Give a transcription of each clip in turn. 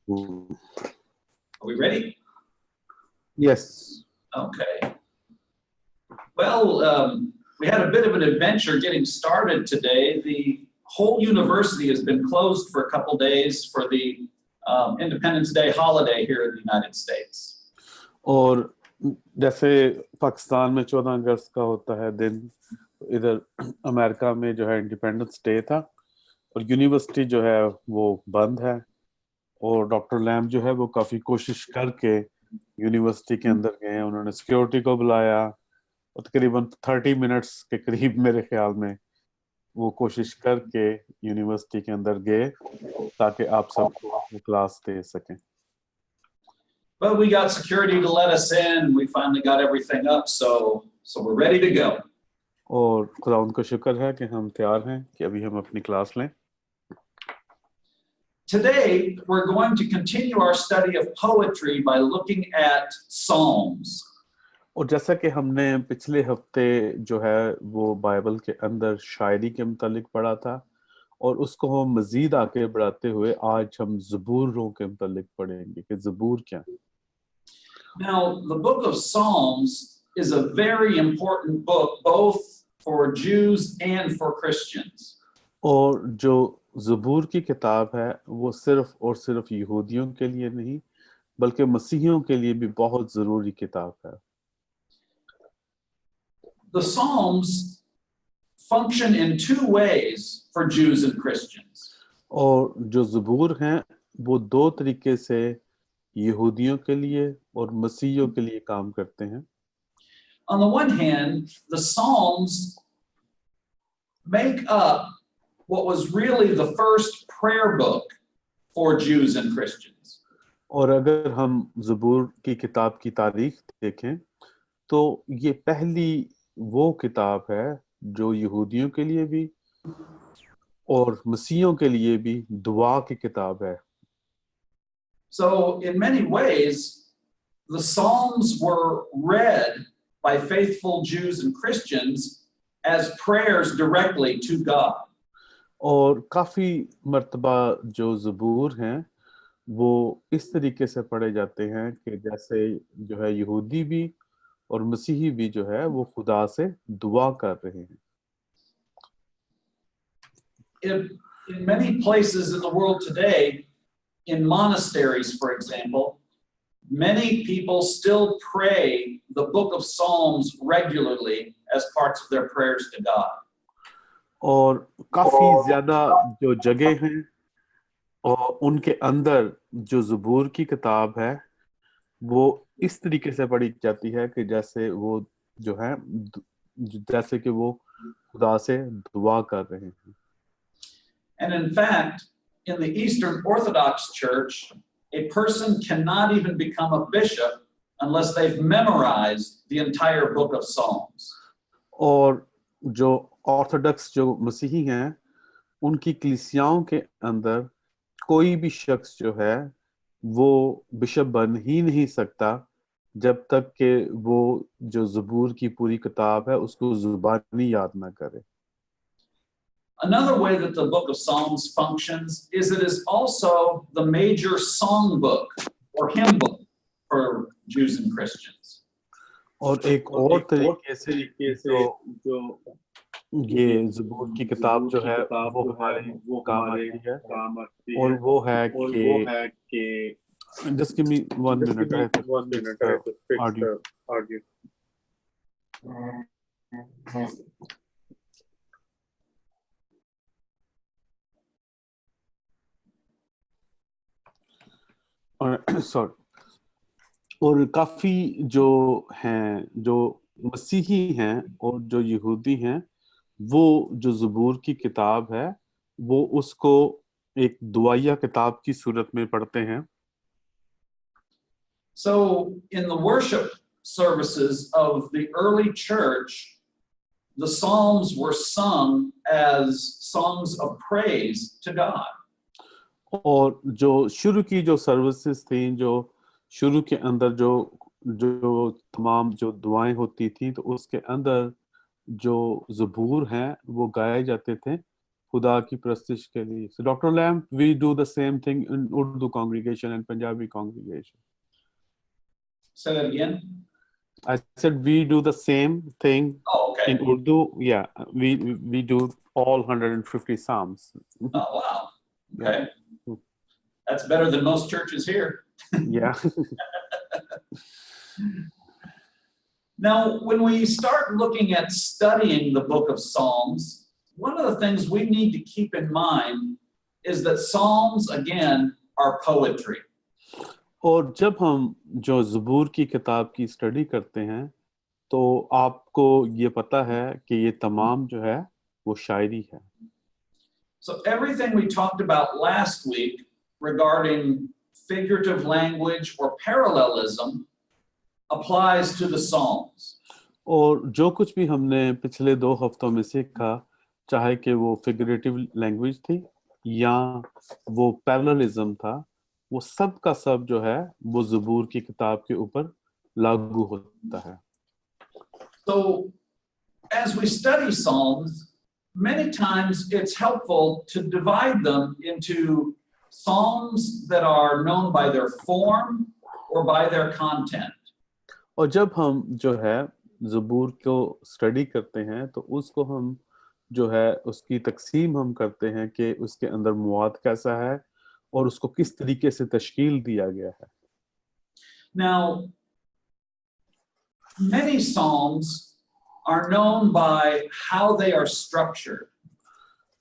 Are we ready? Yes. Okay. Well, we had a bit of an adventure getting started today. The whole university has been closed for a couple days for the Independence Day holiday here in the United States. और जैसे पाकिस्तान में 14 अगस्त का होता है दिन, इधर America में जो है इंडिपेंडेंस डे था और यूनिवर्सिटी जो है वो बंद है। और डॉक्टर लैम जो है वो काफी कोशिश करके यूनिवर्सिटी के अंदर गए। उन्होंने सिक्योरिटी को बुलाया और तकरीबन 30 मिनट्स के करीब मेरे ख्याल में वो कोशिश करके यूनिवर्सिटी के अंदर गए ताकि आप सबको वो क्लास दे सकें। But we got security to let us in. We finally got everything up, so we're ready to go. और खुदा उनका शुक्र है कि हम तैयार हैं कि अभी हम अपनी क्लास लें। Today, we're going to continue our study of poetry by looking at Psalms. और जैसा कि हमने पिछले हफ्ते जो है वो बाइबल के अंदर शायरी के मुतालिक पढ़ा था और उसको हम मजीद आगे बढ़ाते हुए आज हम ज़बूरों के मुतालिक पढ़ेंगे कि ज़बूर क्या है। Now, the book of Psalms is a very important book both for Jews and for Christians. और जो ज़बूर की किताब है वो सिर्फ और सिर्फ यहूदियों के लिए नहीं बल्कि मसीहियों के लिए भी बहुत ज़रूरी किताब है। The Psalms function in two ways for Jews and Christians. और जो ज़बूर हैं वो दो तरीके से यहूदियों के लिए और मसीहियों के लिए काम करते हैं। On the one hand, the Psalms make up what was really the first prayer book for Jews and Christians. और अगर हम ज़बूर की किताब की तारीख देखें तो ये पहली वो किताब है जो यहूदियों के लिए भी और मसीहियों के लिए भी दुआ की किताब है। So in many ways, the Psalms were read by faithful Jews and Christians as prayers directly to God. और काफी मर्तबा जो ज़बूर हैं वो इस तरीके से पढ़े जाते हैं कि जैसे जो है यहूदी भी और मसीही भी जो है वो खुदा से दुआ कर रहे हैं। In many places in the world today, in monasteries, for example, many people still pray the book of Psalms regularly as parts of their prayers to God. और काफी ज्यादा जो जगह हैं और उनके अंदर जो ज़बूर की किताब है वो इस तरीके से पढ़ी जाती है कि जैसे वो जो है जैसे कि वो खुदा से दुआ कर रहे हैं। And in fact, in the Eastern Orthodox Church, a person cannot even become a bishop unless they've memorized the entire book of Psalms. और जो ऑर्थोडॉक्स जो मसीही हैं उनकी कलीसियाओं के अंदर कोई भी शख्स जो है वो बिशप बन ही नहीं सकता जब तक कि वो जो ज़बूर की पूरी किताब है उसको ज़ुबानी याद ना करे। Another way that the book of Psalms functions is it is also the major song book or hymn book for Jews and Christians. और एक और तरीके से जो ये ज़बूर की किताब जो है वो हमारे काम आती है और वो है कि just give me 1 minute I have to fix the audio. Sorry. और काफी जो हैं जो मसीही हैं और जो यहूदी हैं वो जो ज़बूर की किताब है वो उसको एक दुआया किताब की सूरत में पढ़ते हैं। So in the worship services of the early church, the Psalms were sung as songs of praise to God. और जो शुरू की जो सर्विसेज थी जो शुरू के अंदर जो तमाम जो दुआएं होती थी तो उसके अंदर जो ज़बूर हैं वो गाए जाते थे खुदा की प्रस्तिश के लिए. So Dr. Lamb, we do the same thing in Urdu congregation and Punjabi congregation. Say that again. I said we do the same thing Oh, okay. in Urdu. Yeah, we do all 150 psalms. Oh, wow. Yeah. Okay. That's better than most churches here. Yeah. Now, when we start looking at studying the book of Psalms, one of the things we need to keep in mind is that Psalms, again, are poetry. और जब हम जो ज़बूर की किताब की study करते हैं तो आपको ये पता है कि ये तमाम जो है वो शायरी है. So everything we talked about last week regarding figurative language or parallelism applies to the Psalms. और जो कुछ भी हमने पिछले 2 हफ्तों में सीखा, चाहे कि वो फिगरेटिव लैंग्वेज थी या वो पैरेललिज्म था, वो सब का सब जो है वो ज़बूर की किताब के ऊपर लागू होता है. So as we study Psalms, many times it's helpful to divide them into Psalms that are known by their form or by their content. और जब हम जो है ज़बूर को स्टडी करते हैं तो उसको हम जो है उसकी तकसीम हम करते हैं कि उसके अंदर मवाद कैसा है और उसको किस तरीके से तश्कील दिया गया है. Now, many Psalms are known by how they are structured.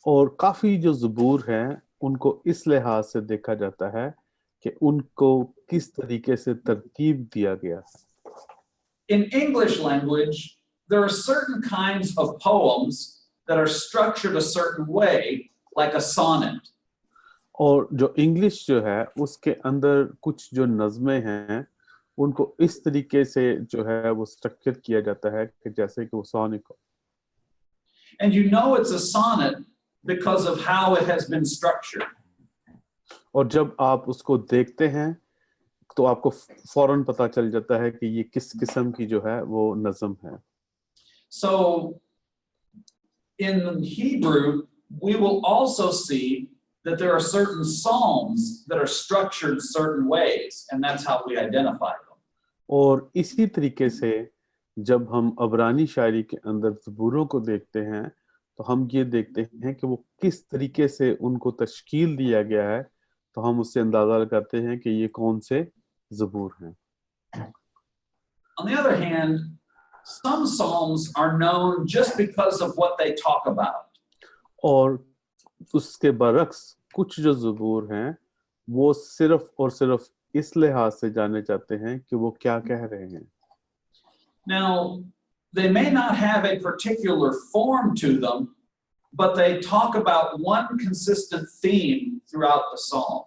और काफ़ी जो ज़बूर हैं उनको इस लिहाज से देखा जाता है कि उनको किस तरीके से तरतीब दिया गया है. In English language, there are certain kinds of poems that are structured a certain way, like a sonnet. और जो इंग्लिश जो है उसके अंदर कुछ जो नज़में हैं उनको इस तरीके से जो है वो स्ट्रक्चर किया जाता है कि जैसे कि वो सोनेट हो. And you know it's a sonnet because of how it has been structured. और जब आप उसको देखते हैं तो आपको फौरन पता चल जाता है कि ये किस किस्म की जो है वो नज़म है. So in Hebrew, we will also see that there are certain psalms that are structured certain ways, and that's how we identify them. और इसी तरीके से जब हम अबरानी शायरी के अंदर ज़बूरों को देखते हैं तो हम ये देखते हैं कि वो किस तरीके से उनको तश्कील दिया गया है, तो हम उससे अंदाज़ा लगाते हैं कि ये कौन से ज़बूर हैं. On the other hand, some psalms are known just because of what they talk about. और उसके बरक्स कुछ जो ज़बूर हैं वो सिर्फ और सिर्फ इस लिहाज से जाने जाते हैं कि वो क्या कह रहे हैं. Now, they may not have a particular form to them, but they talk about one consistent theme throughout the psalm.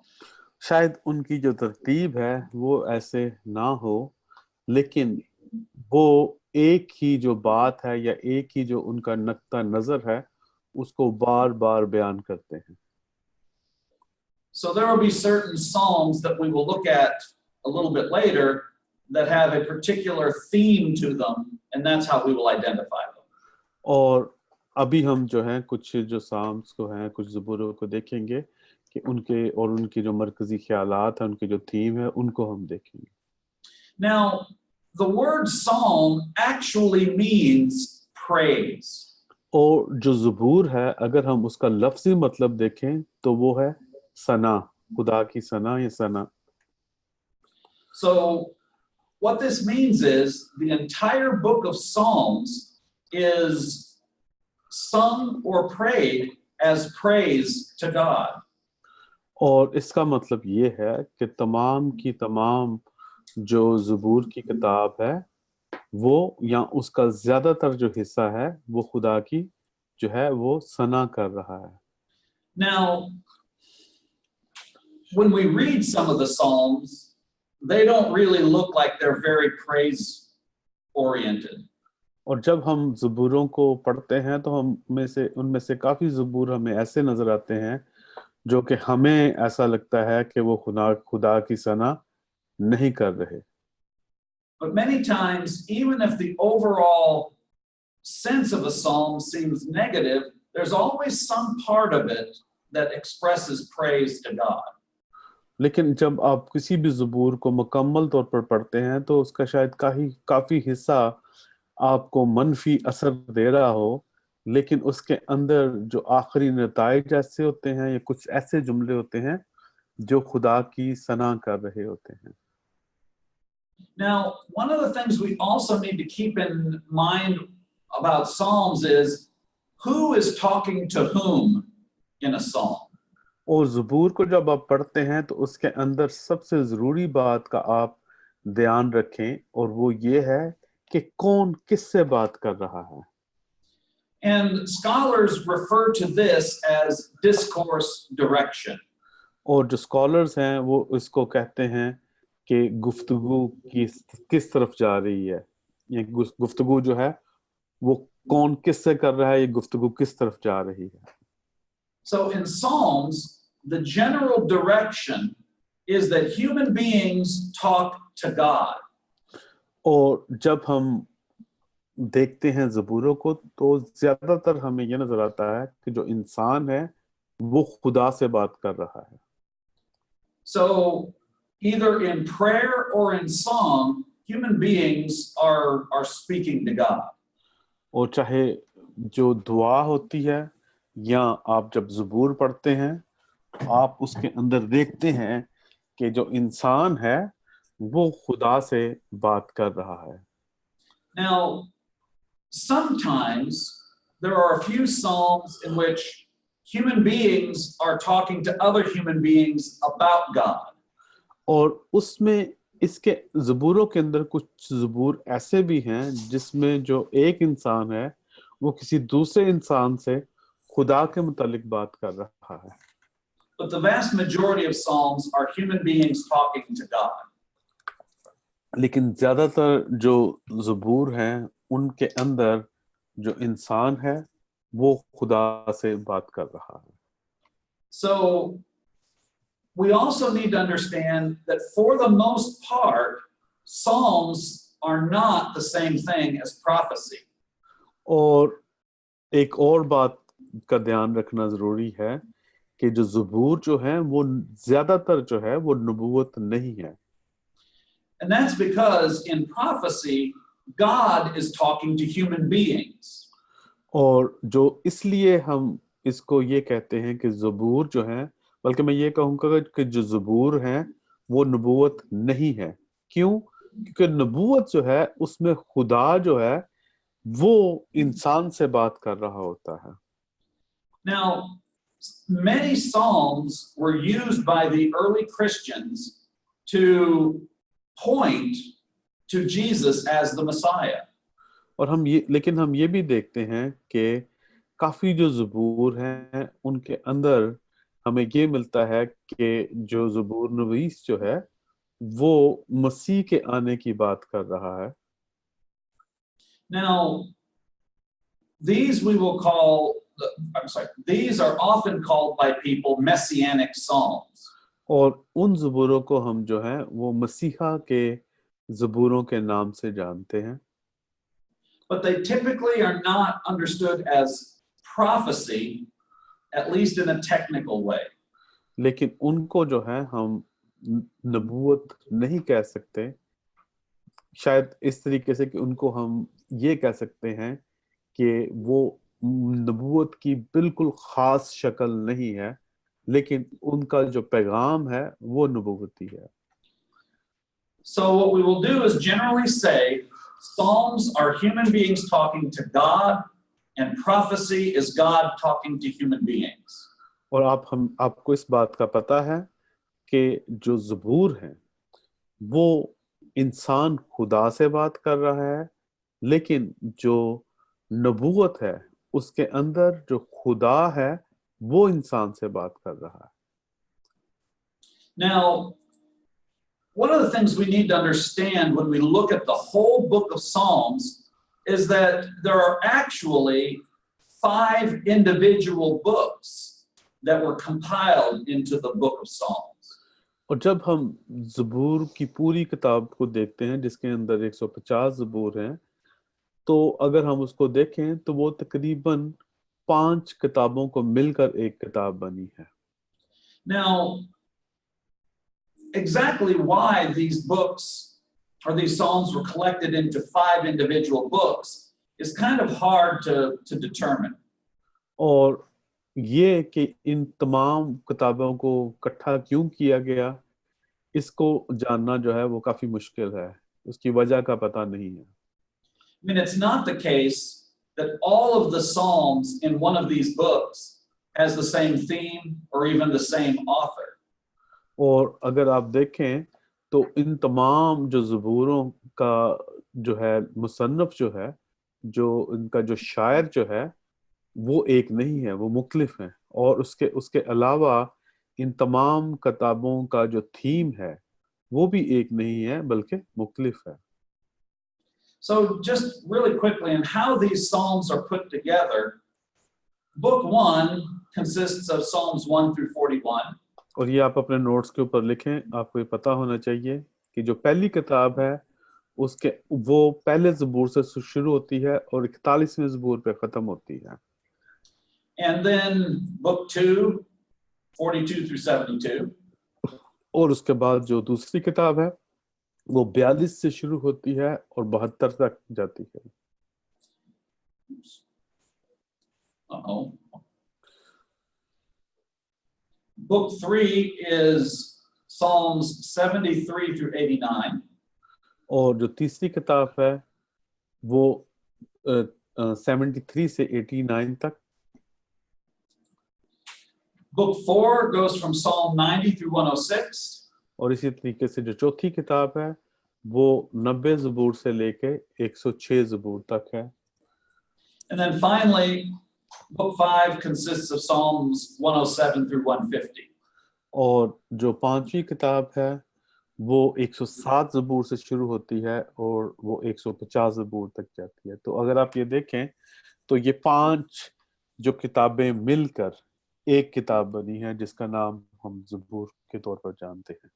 शायद उनकी जो तरतीब है वो ऐसे ना हो, लेकिन वो एक ही जो बात है या एक ही जो उनका नक्ता नजर है उसको बार बार बयान करते हैं. So there will be certain psalms that we will look at a little bit later that have a particular theme to them, and that's how we will identify them. और अभी हम जो हैं कुछ जो साम्स को हैं कुछ ज़बूरों को देखेंगे कि उनके और उनकी जो मरकजी ख्यालात हैं उनकी जो थीम है उनको हम देखेंगे. Now, the word psalm actually means praise. और जो ज़बूर है अगर हम उसका लफ्ज़ी मतलब देखें तो वो है सना, खुदा की सना या सना. So what this means is the entire book of Psalms is sung or prayed as praise to God. और इसका मतलब ये है कि तमाम की तमाम जो ज़बूर की किताब है वो या उसका ज़्यादातर जो हिस्सा है वो खुदा की जो है वो सना कर रहा है. Now, when we read some of the Psalms, they don't really look like they're very praise oriented. और जब हम ज़बूरों को पढ़ते हैं तो हम में से उनमें से काफ़ी ज़बूर हमें ऐसे नज़र आते हैं जो कि हमें ऐसा लगता है कि वो खुदा की सना नहीं कर रहे. But many times, even if the overall sense of a psalm seems negative, there's always some part of it that expresses praise to God. लेकिन जब आप किसी भी ज़बूर को मुकम्मल तौर पर पढ़ते हैं तो उसका शायद काफी हिस्सा आपको मनफी असर दे रहा हो, लेकिन उसके अंदर जो आखिरी नताइज ऐसे होते हैं या कुछ ऐसे जुमले होते हैं जो खुदा की सना कर रहे होते हैं. Now, one of the things we also need to keep in mind about Psalms is who is talking to whom in a psalm. और ज़बूर को जब आप पढ़ते हैं तो उसके अंदर सबसे जरूरी बात का आप ध्यान रखें, और वो ये है कि कौन किससे बात कर रहा है. And scholars refer to this as discourse direction. और जो स्कॉलर्स हैं वो इसको कहते हैं कि गुफ्तगू किस तरफ जा रही है. ये गुफ्तगू जो है वो कौन किससे कर रहा है, ये गुफ्तगू किस तरफ जा रही है. So in Psalms, the general direction is that human beings talk to God. और जब हम देखते हैं ज़बूरों को तो ज्यादातर हमें ये नजर आता है कि जो इंसान है वो खुदा से बात कर रहा है. So either in prayer or in song, human beings are speaking to God. और चाहे जो दुआ होती है या आप जब ज़बूर पढ़ते हैं, आप उसके अंदर देखते हैं कि जो इंसान है वो खुदा से बात कर रहा है. Now, sometimes there are a few psalms in which human beings are talking to other human beings about God. और उसमें इसके ज़बूरों के अंदर कुछ ज़बूर ऐसे भी हैं जिसमें जो एक इंसान है वो किसी दूसरे इंसान से खुदा के मुतालिक बात कर रहा है. But the vast majority of psalms are human beings talking to God. लेकिन ज्यादातर जो ज़बूर हैं उनके अंदर जो इंसान है वो खुदा से बात कर रहा है. So we also need to understand that for the most part, psalms are not the same thing as prophecy. और एक और बात का ध्यान रखना जरूरी है कि जो ज़बूर जो है वो ज्यादातर जो है वो नबूवत नहीं है. And that's because in prophecy, God is talking to human beings. और जो इसलिए हम इसको ये कहते हैं कि ज़बूर जो है, बल्कि मैं ये कहूँगा कि जो ज़बूर हैं वो नबूवत नहीं है. क्यों? क्योंकि नबूवत जो है उसमें खुदा जो है वो इंसान से बात कर रहा होता है. Now, many psalms were used by the early Christians to point to Jesus as the Messiah. और लेकिन हम ये भी देखते हैं कि काफी जो ज़बूर हैं उनके अंदर हमें ये मिलता है कि जो ज़बूर नवीस जो है वो मसीह के आने की बात कर रहा है. Now, these we will call, these are often called by people messianic psalms. और उन ज़बूरों को हम जो है वो मसीहा के ज़बूरों के नाम से जानते हैं. But they typically are not understood as prophecy, at least in a technical way. लेकिन उनको जो है हम नबूवत नहीं कह सकते, शायद इस तरीके से कि उनको हम ये कह सकते हैं कि वो नबूवत की बिल्कुल खास शक्ल नहीं है, लेकिन उनका जो पैगाम है वो नबूवती है. So what we will do is generally say psalms are human beings talking to God and prophecy is God talking to human beings. और आपको इस बात का पता है कि जो ज़बूर हैं वो इंसान खुदा से बात कर रहा है, लेकिन जो नबूवत है उसके अंदर जो खुदा है वो इंसान से बात कर रहा है. Now, one of the things we need to understand when we look at the whole book of Psalms is that there are actually 5 individual books that were compiled into the book of Psalms. और जब हम ज़बूर की पूरी किताब को देखते हैं जिसके अंदर 150 ज़बूर हैं, तो अगर हम उसको देखें तो वो तकरीबन 5 किताबों को मिलकर एक किताब बनी है। Now, exactly why these books or these Psalms were collected into 5 individual books is kind of hard to determine. और ये कि इन तमाम किताबों को इकट्ठा क्यों किया गया, इसको जानना जो है वो काफी मुश्किल है, उसकी वजह का पता नहीं है। I mean, it's not the case that all of the Psalms in one of these books has the same theme or even the same author. और अगर आप देखें तो इन तमाम जो ज़बूरों का जो है मुसन्नफ जो है, जो इनका जो शायर जो है वो एक नहीं है, वो मुख्तलिफ हैं। और उसके उसके अलावा इन तमाम किताबों का जो थीम है वो भी एक नहीं है बल्कि मुख्तलिफ है। So just really quickly on how these Psalms are put together, Book 1 consists of Psalms 1 through 41. और ये आप अपने नोट्स के ऊपर लिखें, आपको ये पता होना चाहिए कि जो पहली किताब है उसके वो पहले ज़बूर से शुरू होती है और 41वें ज़बूर पे ख़त्म होती है। And then Book 2, 42 through 72. और उसके बाद जो दूसरी किताब है वो 42 से शुरू होती है और 72 तक जाती है। Uh-oh. Book 3 is Psalms 73 through 89. और जो तीसरी किताब है वो 73 से 89 तक। Book 4 goes from Psalm 90 through 106. और इसी तरीके से जो चौथी किताब है वो 90 ज़बूर से लेके 106 ज़बूर तक है। And then finally, Book 5 consists of Psalms 107 through 150. और जो पांचवी किताब है वो 107 ज़बूर से शुरू होती है और वो 150 ज़बूर तक जाती है। तो अगर आप ये देखें तो ये 5 जो किताबें मिलकर एक किताब बनी है जिसका नाम हम ज़बूर के तौर पर जानते हैं।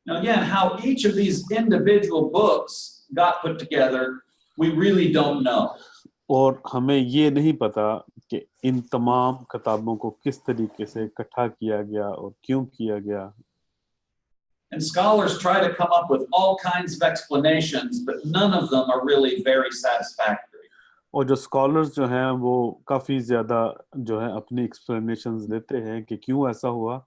Now again, how each of these individual books got put together, we really don't know. और हमें ये नहीं पता कि इन तमाम किताबों को किस तरीके से इकट्ठा किया गया और क्यों किया गया। And scholars try to come up with all kinds of explanations, but none of them are really very satisfactory. और जो स्कॉलर्स जो हैं वो काफ़ी ज़्यादा जो है अपनी एक्सप्लेनेशंस देते हैं कि क्यों ऐसा हुआ,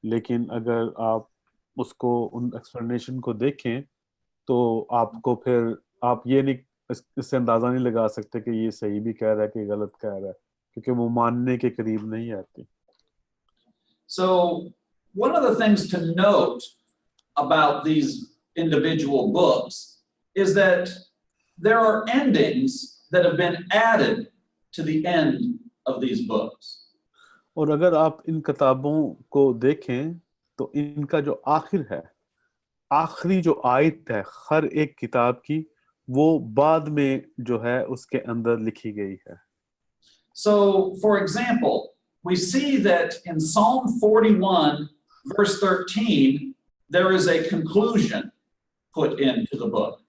लेकिन अगर आप उसको उन एक्सप्लेनेशन को देखें तो आपको फिर आप ये नहीं इससे अंदाज़ा नहीं लगा सकते कि ये सही भी कह रहा है कि गलत कह रहा है, क्योंकि वो मानने के करीब नहीं आती। So one of the things to note about these individual books is that there are endings that have been added to the end of these books. और अगर आप इन किताबों को देखें तो इनका जो आखिर है, आखिरी जो आयत है हर एक किताब की, वो बाद में जो है उसके अंदर लिखी गई है। So for example, we see that in Psalm 41 verse 13 there is a conclusion put into the book.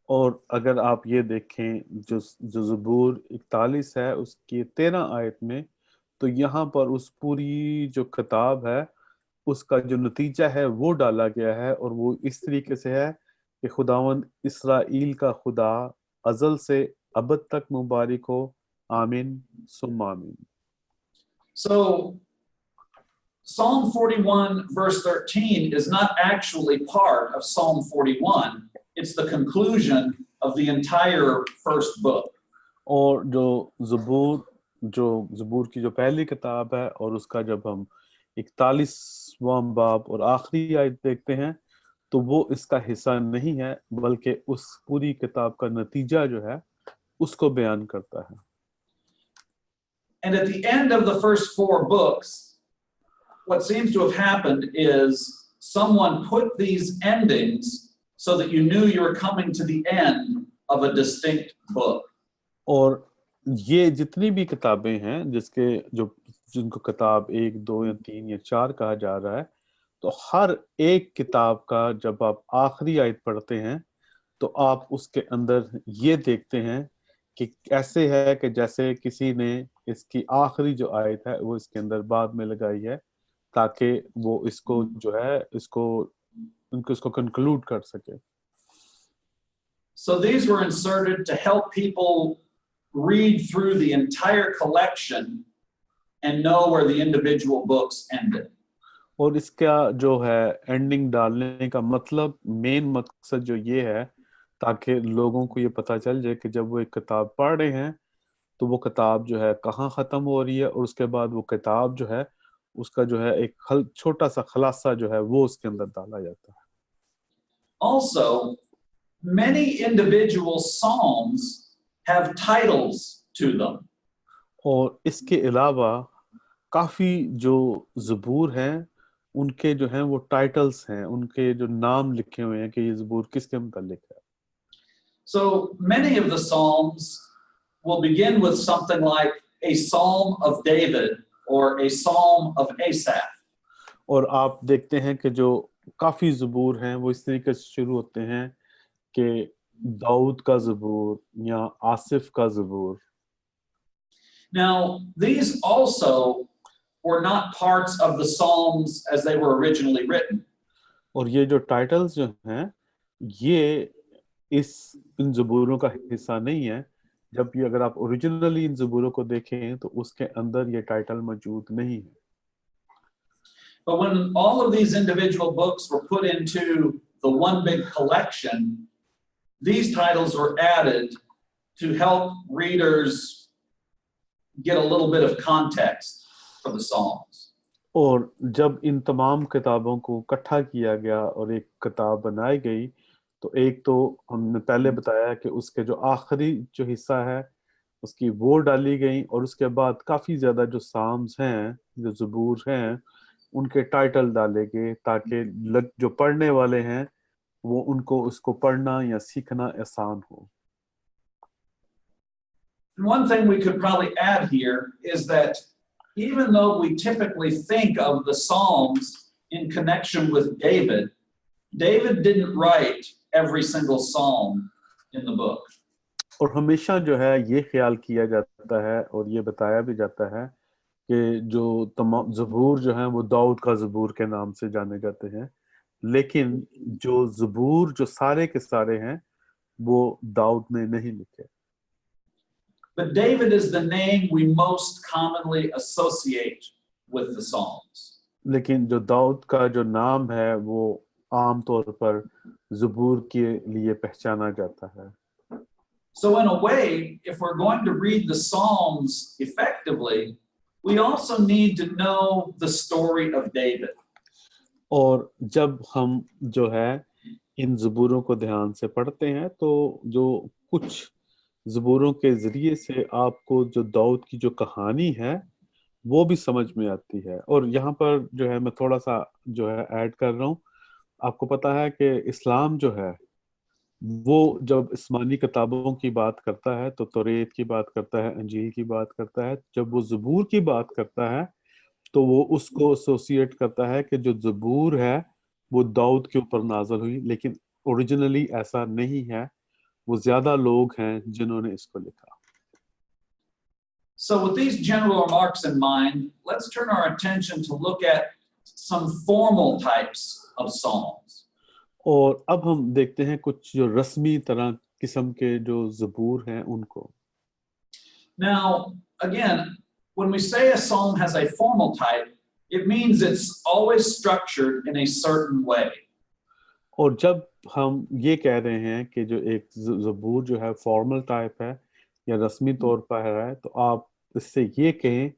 और अगर आप ये देखें जो जो ज़बूर 41 है उसकी 13 आयत में, तो यहाँ पर उस पूरी जो किताब है उसका जो नतीजा है वो डाला गया है और वो इस तरीके से है कि खुदावंद इस्राएल का खुदा अज़ल से अबद तक मुबारक हो, आमीन सुम्मा आमीन। So Psalm 41 verse 13 is not actually part of Psalm 41. It's the conclusion of the entire first book. और जो ज़बूर की जो पहली किताब है और उसका जब हम 41वां बाब और आखिरी आयत देखते हैं तो वो इसका हिस्सा नहीं है बल्कि उस पूरी किताब का नतीजा जो है उसको बयान करता है। And at the end of the first 4 books, what seems to have happened is someone put these endings so that you knew you were coming to the end of a distinct book. और ये जितनी भी किताबें हैं जिनको किताब 1, 2 या 3 या 4 कहा जा रहा है, तो हर एक किताब का जब आप आखिरी आयत पढ़ते हैं तो आप उसके अंदर ये देखते हैं कि ऐसे है कि जैसे किसी ने इसकी आखिरी जो आयत है वो इसके अंदर बाद में लगाई है, ताकि वो इसको जो है इसको कंक्लूड कर सके। So these were inserted to help people read through the entire collection and know where the individual books ended. और इसका जो है एंडिंग डालने का मतलब, मेन मकसद जो ये है, ताकि लोगों को ये पता चल जाए कि जब वो एक किताब पढ़ रहे हैं तो वो किताब जो है कहाँ खत्म हो रही है, और उसके बाद वो किताब जो है उसका जो है एक छोटा सा खुलासा जो है वो उसके अंदर डाला जाता है। Also, many individual psalms have titles to them. और इसके अलावा काफी जो ज़बूर हैं उनके जो हैं वो टाइटल्स हैं, उनके जो नाम लिखे हुए हैं कि ये ज़बूर किसके मुतालिक है। So many of the psalms will begin with something like a psalm of David or a psalm of Asaph. और आप देखते हैं कि जो काफी ज़बूर हैं वो इस तरीके से शुरू होते हैं कि दाऊद का ज़बूर या आसिफ का ज़बूर। Now, these also were not parts of the psalms as they were originally written. और ये जो टाइटल्स जो हैं ये इन ज़बूरों का हिस्सा नहीं है, जबकि अगर आप ओरिजिनली इन ज़बूरों को देखें तो उसके अंदर ये टाइटल मौजूद नहीं है। But when all of these individual books were put into the one big collection, these titles were added to help readers get a little bit of context for the Psalms. और जब इन तमाम किताबों को इकट्ठा किया गया और एक किताब बनाई गई, तो एक तो हमने पहले बताया कि उसके जो आखिरी जो हिस्सा है उसकी वो डाली गई, और उसके बाद काफ़ी ज़्यादा जो साम्स हैं, जो ज़बूर हैं, उनके टाइटल डाले गए ताकि जो पढ़ने वाले हैं वो उनको उसको पढ़ना या सीखना आसान हो। And one thing we could probably add here is that even though we typically think of the Psalms in connection with David, David didn't write every single psalm in the book. और हमेशा जो है ये ख्याल किया जाता है और ये बताया भी जाता है कि जो तमाम ज़बूर जो हैं वो दाऊद का ज़बूर के नाम से जाने जाते हैं, लेकिन जो ज़बूर जो सारे के सारे हैं वो दाऊद ने नहीं लिखे। But David is the name we most commonly associate with the Psalms. लेकिन जो दाऊद का जो नाम है वो आम तौर पर ज़बूर के लिए पहचाना जाता है। So in a way, if we're going to read the Psalms effectively, we also need to know the story of David. और जब हम जो है इन ज़बूरों को ध्यान से पढ़ते हैं तो जो कुछ ज़बूरों के ज़रिए से आपको जो दाऊद की जो कहानी है वो भी समझ में आती है। और यहाँ पर जो है मैं थोड़ा सा जो है ऐड कर रहा हूँ, आपको पता है कि इस्लाम जो है वो जब इस्मानी किताबों की बात करता है तो तौरेत की बात करता है, अंजील की बात करता है, जब वो ज़बूर की बात करता है तो वो उसको एसोसिएट करता है कि जो ज़बूर है वो दाऊद के ऊपर नाज़िल हुई, लेकिन ओरिजिनली ऐसा नहीं है, वो ज्यादा लोग हैं जिन्होंने इसको लिखा। So with these general remarks in mind, let's turn our attention to look at some formal types of psalms. और अब हम देखते हैं कुछ जो रस्मी तरह किस्म के जो ज़बूर हैं उनको। Now, again, when we say a psalm has a formal type, it means it's always structured in a certain way. और जब हम ये कह रहे हैं कि जो एक ज़बूर जो है फॉर्मल टाइप है या रस्मी तौर पर है, तो आप इससे ये कहें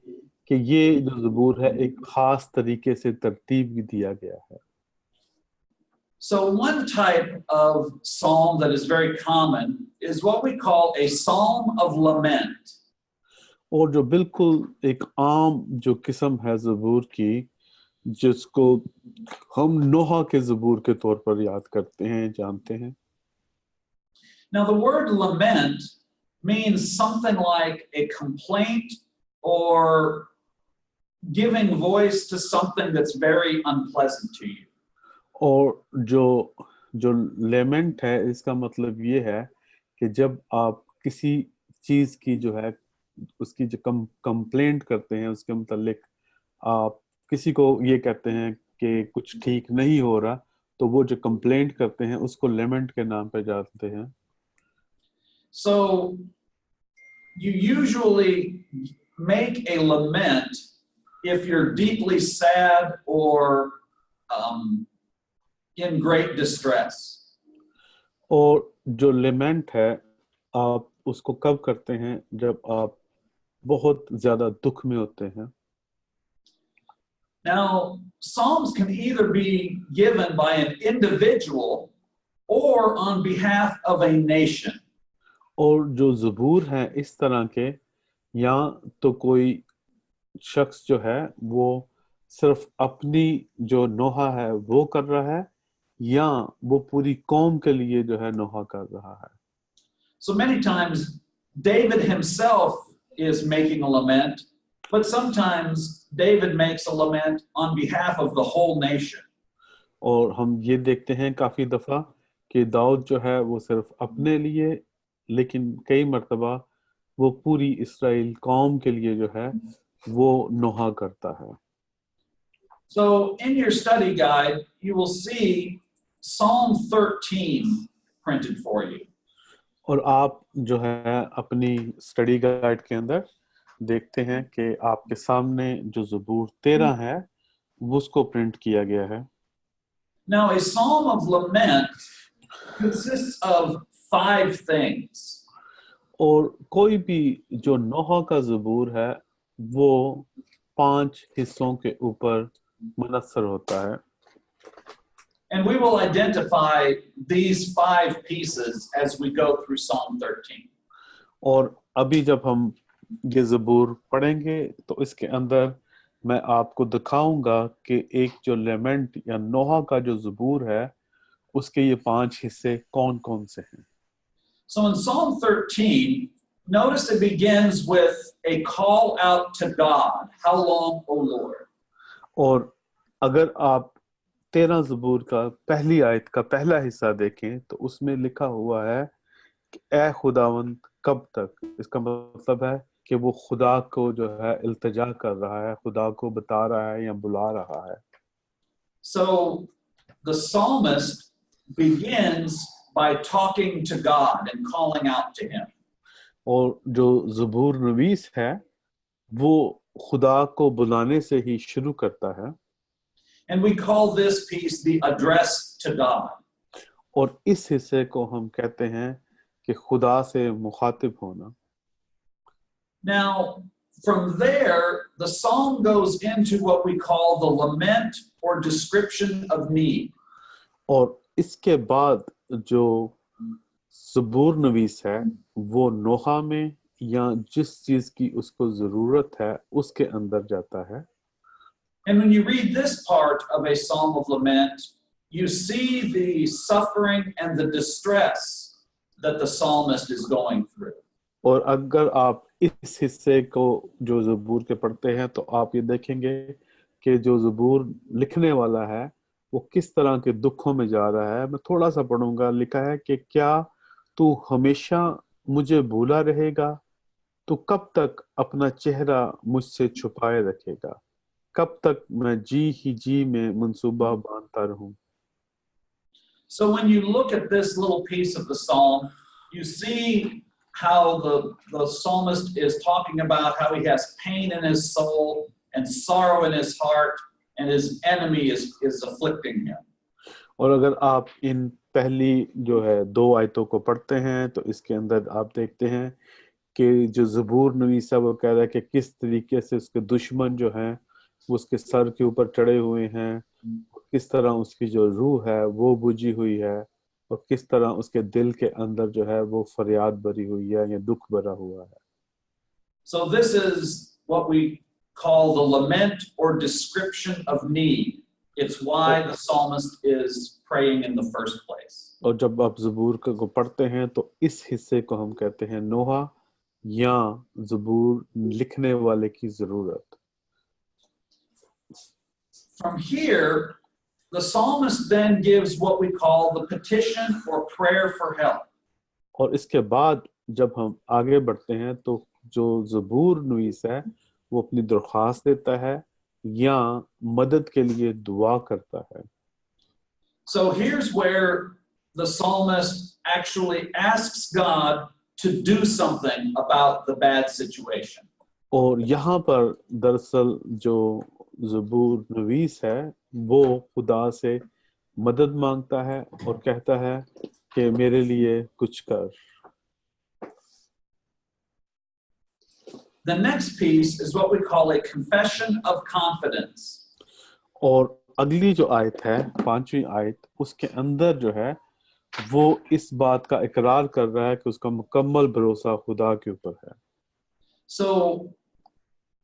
कि ये जो ज़बूर है एक खास तरीके से तरतीब दिया गया है। So one type of psalm that is very common is what we call a psalm of lament. और जो बिल्कुल एक आम जो किस्म है ज़बूर की, जिसको हम नोहा के ज़बूर के तौर पर याद करते हैं, जानते हैं। Now the word lament means something like a complaint or giving voice to something that's very unpleasant to you. और जो लेमेंट है इसका मतलब ये है कि जब आप किसी चीज की जो है उसकी जो कंप्लेंट करते हैं उसके मुतालिक आप किसी को ये कहते हैं कि कुछ ठीक नहीं हो रहा, तो वो जो कंप्लेंट करते हैं उसको लेमेंट के नाम पे जानते हैं। So you usually make a lament if you're deeply sad or in great distress. और जो लेमेंट है आप उसको कब करते हैं? जब आप बहुत ज्यादा दुख में होते हैं। Now, Psalms can either be given by an individual or on behalf of a nation. और जो ज़बूर हैं इस तरह के, या तो कोई शख्स जो है वो सिर्फ अपनी जो नोहा है वो कर रहा है, या वो पूरी कौम के लिए जो है नोहा कर रहा है। So many times, David himself is making a lament, but sometimes David makes a lament on behalf of the whole nation. और हम ये देखते हैं काफी दफा कि दाऊद जो है वो सिर्फ अपने लिए, लेकिन कई मर्तबा वो पूरी इसराइल कौम के लिए जो है वो नोहा करता है। So in your study guide, you will see Psalm 13 printed for you. और आप जो है अपनी स्टडी गाइड के अंदर देखते हैं कि आपके सामने जो ज़बूर 13 है वो उसको प्रिंट किया गया है। Now, a psalm of lament consists of 5 things. और कोई भी जो नोहा का ज़बूर है वो 5 हिस्सों के ऊपर मुनस्सर होता है। And we will identify these 5 pieces as we go through Psalm 13. और अभी जब हम ये ज़बूर पढ़ेंगे तो इसके अंदर मैं आपको दिखाऊंगा कि एक जो लेमेंट या नोहा का जो ज़बूर है उसके ये 5 हिस्से कौन कौन से हैं। So in Psalm 13, notice it begins with a call out to God. How long, O Lord? और अगर आप 13 ज़बूर का पहली आयत का पहला हिस्सा देखें तो उसमें लिखा हुआ है कि ए खुदावंद कब तक। इसका मतलब है कि वो खुदा को जो है इल्तिजा कर रहा है, खुदा को बता रहा है या बुला रहा है। So the psalmist begins by talking to God and calling out to him. और जो ज़बूर नवीस है वो खुदा को बुलाने से ही शुरू करता है। And we call this piece the address to God. और इस हिस्से को हम कहते हैं कि खुदा से मुखातिब होना। Now, from there, the psalm goes into what we call the lament or description of need. और इसके बाद जो ज़बूर नवीस है वो नोहा में या जिस चीज की उसको जरूरत है उसके अंदर जाता है। And when you read this part of a psalm of lament, you see the suffering and the distress that the psalmist is going through. और अगर आप इस हिस्से को जो ज़बूर के पढ़ते हैं तो आप ये देखेंगे कि जो ज़बूर लिखने वाला है वो किस तरह के दुखों में जा रहा है। मैं थोड़ा सा पढ़ूंगा। लिखा है कि क्या तू हमेशा मुझे भूला रहेगा? तू कब तक अपना चेहरा मुझसे छुपाए रखेगा? कब तक मैं जी ही जी में मंसूबा बांधता रहूं? So when you look at this little piece of the psalm, you see how the psalmist is talking about how he has pain in his soul and sorrow in his heart, and his enemy is afflicting him. और अगर आप इन पहली जो है 2 आयतों को पढ़ते हैं तो इसके अंदर आप देखते हैं कि जो ज़बूर नवीसा वो कह रहा है कि किस तरीके से उसके दुश्मन जो हैं वो उसके सर के ऊपर चढ़े हुए हैं, किस तरह उसकी जो रूह है वो बुझी हुई है और किस तरह उसके दिल के अंदर जो है वो फरियाद भरी हुई है या दुख भरा हुआ है। So this is what we call the lament or description of need. It's why the psalmist is praying in the first place. और जब आप ज़बूर को पढ़ते हैं तो इस हिस्से को हम कहते हैं नोहा या ज़बूर लिखने वाले की जरूरत। From here, the psalmist then gives what we call the petition or prayer for help. और इसके बाद जब हम आगे बढ़ते हैं तो जो ज़बूर नवीस है वो अपनी दरख्वास्त देता है या मदद के लिए दुआ करता है। So here's where the psalmist actually asks God to do something about the bad situation. और यहाँ पर दरअसल जो ज़बूर नवीस है वो खुदा से मदद मांगता है और कहता है कि मेरे लिए कुछ कर। The next piece is what we call a confession of confidence. और अगली जो आयत है 5वीं आयत उसके अंदर जो है वो इस बात का इकरार कर रहा है कि उसका मुकम्मल भरोसा खुदा के ऊपर है। So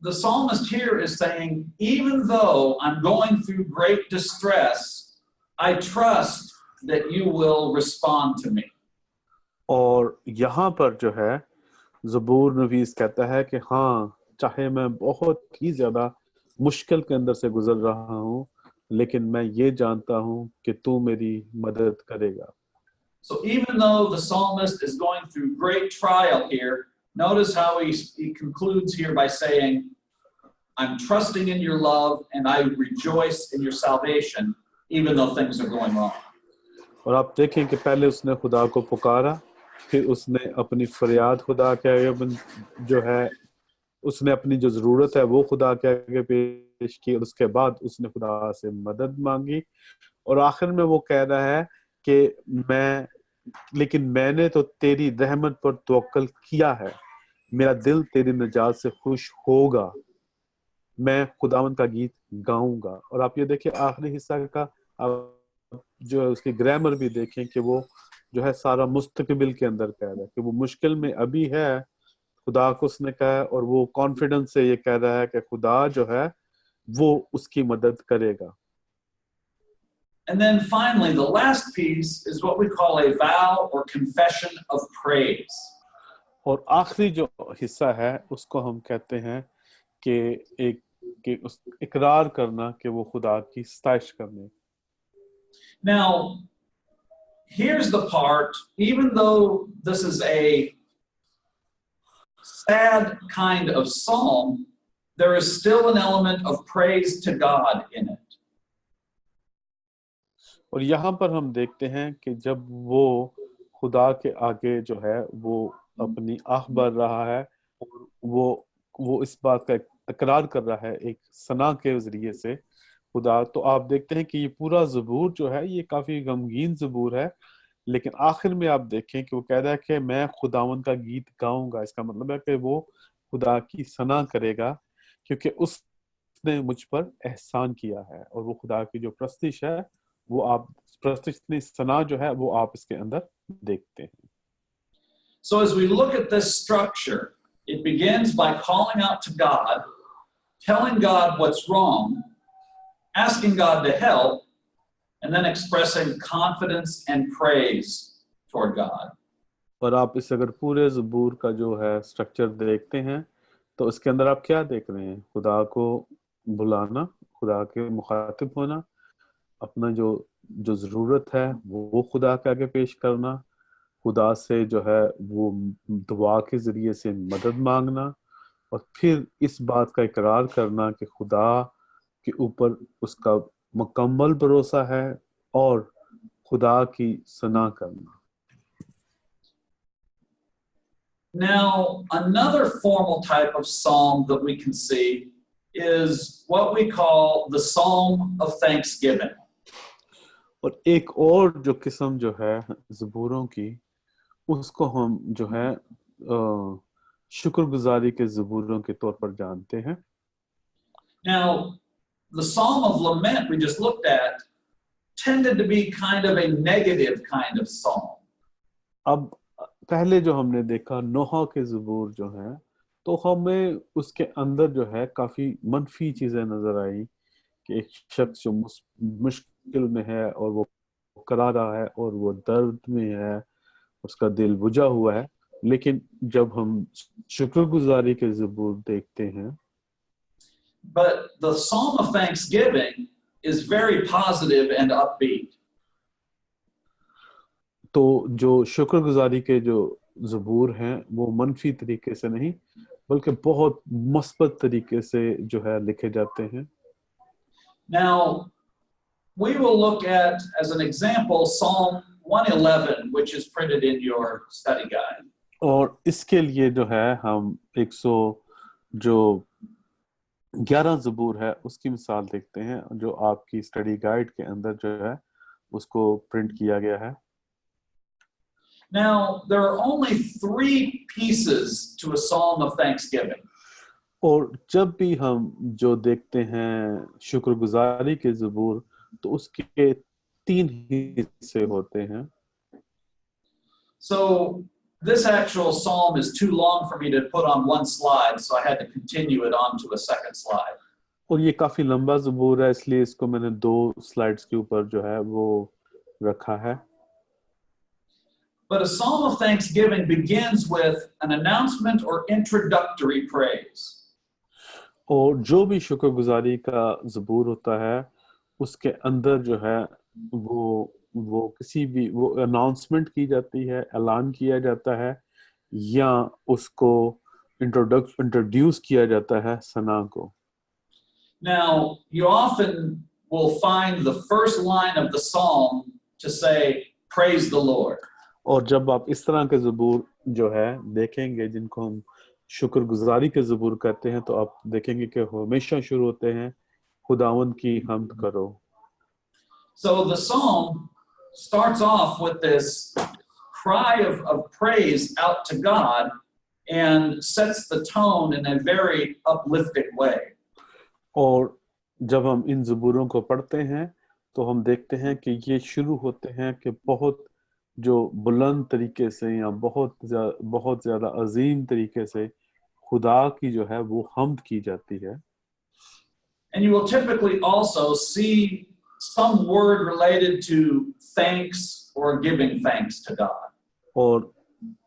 the psalmist here is saying, even though I'm going through great distress, I trust that you will respond to me. और यहाँ पर जो है ज़बूर नवीस कहता है कि हाँ, चाहे मैं बहुत ही ज्यादा मुश्किल के अंदर से गुजर रहा हूँ लेकिन मैं ये जानता हूँ कि तू मेरी मदद करेगा। So even though the psalmist is going through great trial here, notice how he concludes here by saying, I'm trusting in your love and I rejoice in your salvation, even though things are going wrong. और आप देखें कि पहले उसने खुदा को पुकारा, फिर उसने अपनी फरियाद खुदा के आगे जो है उसने अपनी जो जरूरत है वो खुदा के आगे पेश की और उसके बाद उसने खुदा से मदद मांगी और आखिर में वो कह रहा है कि लेकिन मैंने तो तेरी रहमत पर तवक्कल किया है, मेरा दिल तेरी निजात से खुश होगा, मैं खुदावंद का गीत गाऊंगा। और आप ये देखिए आखिरी हिस्सा का आप जो है उसकी ग्रामर भी देखें कि वो जो है सारा मुस्तकबिल के अंदर कह रहा है कि वो मुश्किल में अभी है, खुदा को उसने कहा है और वो कॉन्फिडेंस से ये कह रहा है कि खुदा जो है वो उसकी मदद करेगा। And then finally, the last piece is what we call a vow or confession of praise. और आखिरी जो हिस्सा है उसको हम कहते हैं कि उस इकरार करना कि वो खुदा की सताइश करने। Now, here's the part, even though this is a sad kind of psalm, there is still an element of praise to God in it. और यहाँ पर हम देखते हैं कि जब वो खुदा के आगे जो है वो अपनी आह भर रहा है और वो इस बात का इकरार कर रहा है एक सना के जरिए से खुदा, तो आप देखते हैं कि ये पूरा ज़बूर जो है ये काफी गमगीन ज़बूर है, लेकिन आखिर में आप देखें कि वो कह रहा है कि मैं खुदावन का गीत गाऊंगा। इसका मतलब है कि वो खुदा की सना करेगा क्योंकि उसने मुझ पर एहसान किया है और वो खुदा की जो प्रस्तिश है वो आप प्रस्तिश सना जो है वो आप इसके अंदर देखते हैं। So as we look at this structure, it begins by calling out to God, telling God what's wrong, asking God to help, and then expressing confidence and praise toward God. और आप इस अगर पूरे ज़बूर का जो है स्ट्रक्चर देखते हैं तो उसके अंदर आप क्या देख रहे हैं? खुदा को बुलाना, खुदा के मुखातिब होना, अपना जो जरूरत है वो खुदा के आगे पेश करना, खुदा से जो है वो दुआ के जरिए से मदद मांगना और फिर इस बात का इकरार करना कि खुदा के ऊपर उसका मुकम्मल भरोसा है और खुदा की सना करना। Now, another formal type of psalm that we can see is what we call the Psalm of Thanksgiving. और एक और जो किस्म जो है ज़बूरों की उसको हम जो है शुक्रगुजारी के ज़बूरों के तौर पर जानते हैं। Now, the Psalm of Lament we just looked at tended to be kind of a negative kind of psalm. अब पहले जो हमने देखा नोहा के ज़बूर जो है तो हमें उसके अंदर जो है काफी मनफी चीजें नजर आई कि एक शख्स जो मुश्किल में है और वो करा रहा है और वो दर्द में है, उसका दिल बुझा हुआ है। लेकिन जब हम शुक्रगुजारी के ज़बूर देखते हैं, But the Psalm of Thanksgiving is very positive and upbeat. तो जो शुक्रगुजारी के जो ज़बूर हैं वो मनफी तरीके से नहीं बल्कि बहुत मस्बत तरीके से जो है लिखे जाते हैं। Now, we will look at, as an example, Psalm 111, which is printed in your study guide. और इसके लिए जो है हम 11 ज़बूर है उसकी मिसाल देखते हैं जो आपकी स्टडी गाइड के अंदर जो है उसको प्रिंट किया गया है। Now, there are only 3 pieces to a psalm of thanksgiving. और जब भी हम जो देखते हैं शुक्रगुजारी के ज़बूर तो उसके 3 हिस्से होते हैं। So, this actual psalm is too long for me to put on one slide, so I had to continue it onto a second slide. और ये काफी लंबा ज़बूर है इसलिए इसको मैंने 2 स्लाइड्स के ऊपर जो है वो रखा है। But a psalm of thanksgiving begins with an announcement or introductory praise. और जो भी शुक्रगुजारी का ज़बूर होता है उसके अंदर जो है वो किसी भी वो अनाउंसमेंट की जाती है, ऐलान किया जाता है या उसको इंट्रोड्यूस किया जाता है सना को। Now, you often will find the first line of the psalm to say, praise the Lord. और जब आप इस तरह के ज़बूर जो है देखेंगे जिनको हम शुक्रगुजारी के ज़बूर कहते हैं तो आप देखेंगे कि हमेशा शुरू होते हैं खुदावंद की हम्द करो। So the psalm starts off with this cry of praise out to God and sets the tone in a very uplifting way. और जब हम इन ज़बूरों को पढ़ते हैं तो हम देखते हैं कि ये शुरू होते हैं कि बहुत जो बुलंद तरीके से या बहुत ज़्यादा अजीम तरीके से खुदा की जो है वो हम्द की जाती है। And you will typically also see some word related to thanks or giving thanks to God. और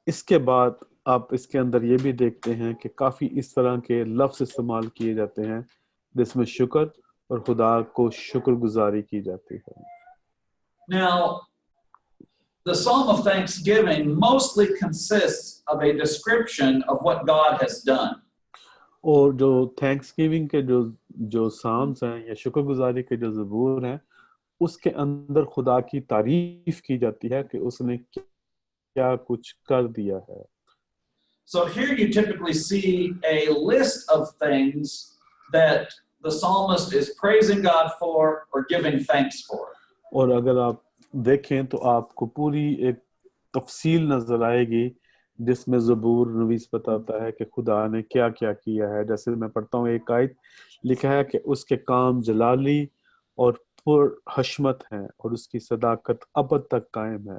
इसके बाद आप इसके अंदर ये भी देखते हैं कि काफ़ी इस तरह के लफ्ज़ इस्तेमाल किए जाते हैं जिसमें शुक्र और खुदा को शुक्रगुजारी की जाती है। Now, the Psalm of Thanksgiving mostly consists of a description of what God has done. और जो थैंक्सगिविंग के जो साम्स हैं या शुक्रगुजारी के जो ज़बूर हैं उसके अंदर खुदा की तारीफ की जाती है कि उसने क्या कुछ कर दिया है। So here you typically see a list of things that the psalmist is praising God for or giving thanks for. और अगर आप देखें तो आपको पूरी एक तफसील नजर आएगी जिसमें ज़बूर नवीस बताता है कि खुदा ने क्या क्या किया है। जैसे मैं पढ़ता हूँ एक आयत लिखा है कि उसके काम जलाली और पुर हशमत हैं और उसकी सदाकत अब तक कायम है,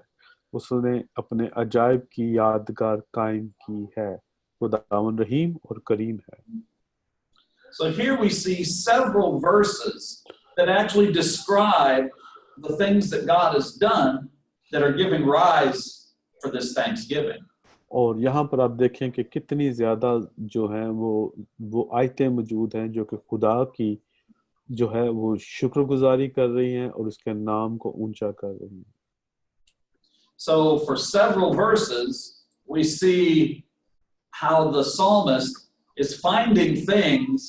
उसने अपने अजायब की यादगार कायम की है, खुदावन रहीम और करीम है। So here we see several verses that actually describe the things that God has done that are giving rise for this thanksgiving. और यहाँ पर आप देखें कि कितनी ज्यादा जो है वो आयतें मौजूद हैं जो कि खुदा की जो है वो शुक्रगुजारी कर रही हैं और उसके नाम को ऊंचा कर रही हैं। So for several verses we see how the psalmist is finding things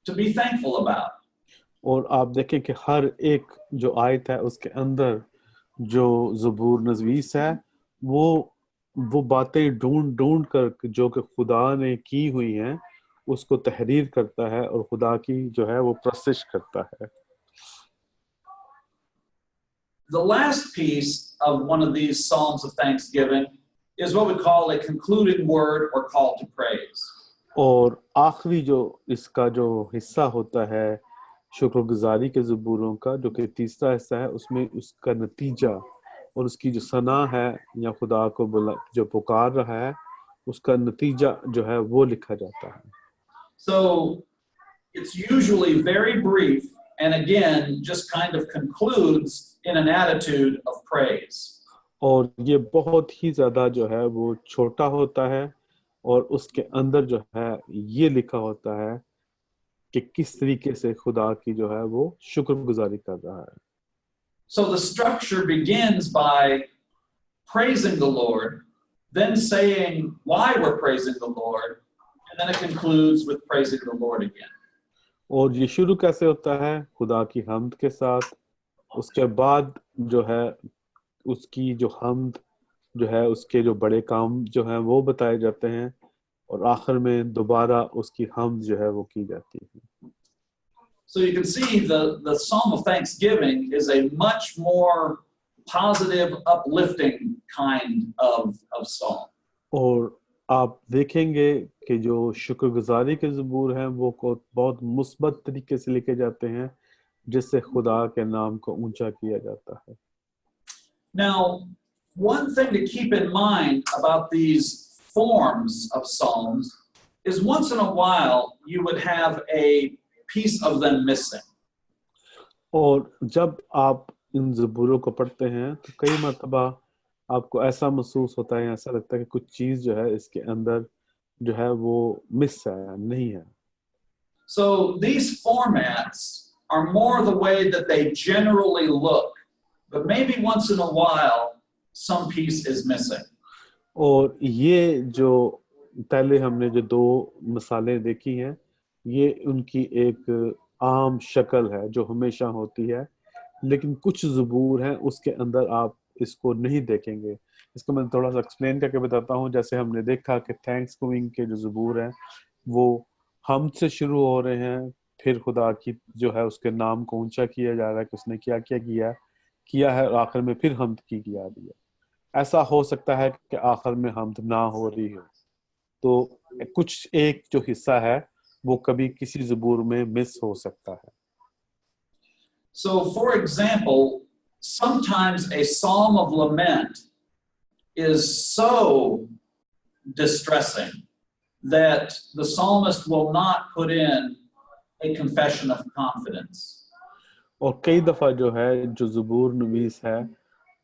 to be thankful about. और आप देखें कि हर एक जो आयत है उसके अंदर जो ज़बूर नज़वीस है वो बातें ढूंढ कर जो कि खुदा ने की हुई हैं उसको तहरीर करता है और खुदा की जो है वो प्रस्तिश करता है। The last piece of one of these psalms of thanksgiving is what we call a concluding word or call to praise. और आखिरी जो इसका जो हिस्सा होता है शुक्रगुजारी के ज़बूरों का जो कि तीसरा हिस्सा है उसमें उसका नतीजा और उसकी जो सना है या खुदा को जो पुकार रहा है उसका नतीजा जो है वो लिखा जाता है। So it's usually very brief and again just kind of concludes in an attitude of praise. और ये बहुत ही ज्यादा जो है वो छोटा होता है और उसके अंदर जो है ये लिखा होता है कि किस तरीके से खुदा की जो है वो शुक्रगुजारी कर रहा है। So the structure begins by praising the Lord, then saying why we're praising the Lord, and then it concludes with praising the Lord again. और ये शुरू कैसे होता है? खुदा की हम्द के साथ, उसके बाद जो है उसकी जो हम्द जो है, उसके जो बड़े काम जो हैं वो बताए जाते हैं, और आखिर में दोबारा उसकी हम्द जो है वो की जाती है. So you can see the Psalm of Thanksgiving is a much more positive, uplifting kind of psalm. और आप देखेंगे कि जो शुक्रगुजारी के ज़बूर हैं वो को बहुत मुस्बत तरीके से लिखे जाते हैं, जिससे खुदा के नाम को ऊंचा किया जाता है. Now, one thing to keep in mind about these forms of psalms is once in a while you would have a piece of them missing. और जब आप इन ज़बूरों को पढ़ते हैं तो कई मरतबा आपको ऐसा महसूस होता है, ऐसा लगता है कि कुछ चीज़ जो है इसके अंदर जो है वो मिस है, नहीं है. So these formats are more the way that they generally look, but maybe once in a while some piece is missing. और ये जो पहले हमने जो दो मिसालें देखी हैं, ये उनकी एक आम शक्ल है जो हमेशा होती है, लेकिन कुछ ज़बूर हैं उसके अंदर आप इसको नहीं देखेंगे. इसको मैं थोड़ा सा एक्सप्लेन करके बताता हूँ. जैसे हमने देखा कि थैंक्स गिविंग के जो ज़बूर हैं वो हम से शुरू हो रहे हैं, फिर खुदा की जो है उसके नाम को ऊंचा किया जा रहा है कि उसने क्या क्या किया है, और आखिर में फिर हमद की याद है. ऐसा हो सकता है कि आखिर में हमद ना हो रही हो, तो कुछ एक जो हिस्सा है वो कभी किसी ज़बूर में मिस हो सकता है. So, for example, sometimes a psalm of lament is so distressing that the psalmist will not put in a confession of confidence. और कई दफ़ा जो है जो ज़बूर नवीस है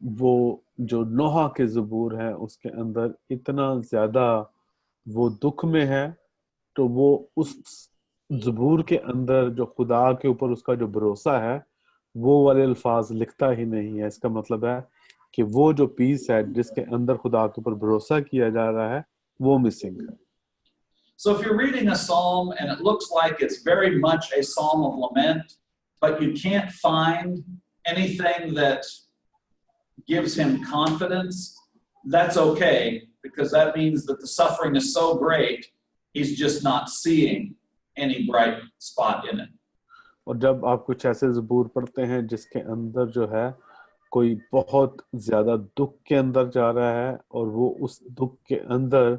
वो जो नोहा के ज़बूर है उसके अंदर इतना ज़्यादा वो दुख में है, तो वो उस ज़बूर के अंदर जो खुदा के ऊपर उसका जो भरोसा है वो वाले अल्फाज लिखता ही नहीं है. इसका मतलब है कि वो जो पीस है जिसके अंदर खुदा के ऊपर भरोसा किया जा रहा है वो मिसिंग है. So if you're reading a psalm and it looks like it's very much a psalm of lament, but you can't find anything that gives him confidence, that's okay, because that means that the suffering is so great, he's just not seeing any bright spot in it. और जब आप कुछ ऐसे ज़बूर पढ़ते हैं जिसके अंदर जो है कोई बहुत ज़्यादा दुख के अंदर जा रहा है, और वो उस दुख के अंदर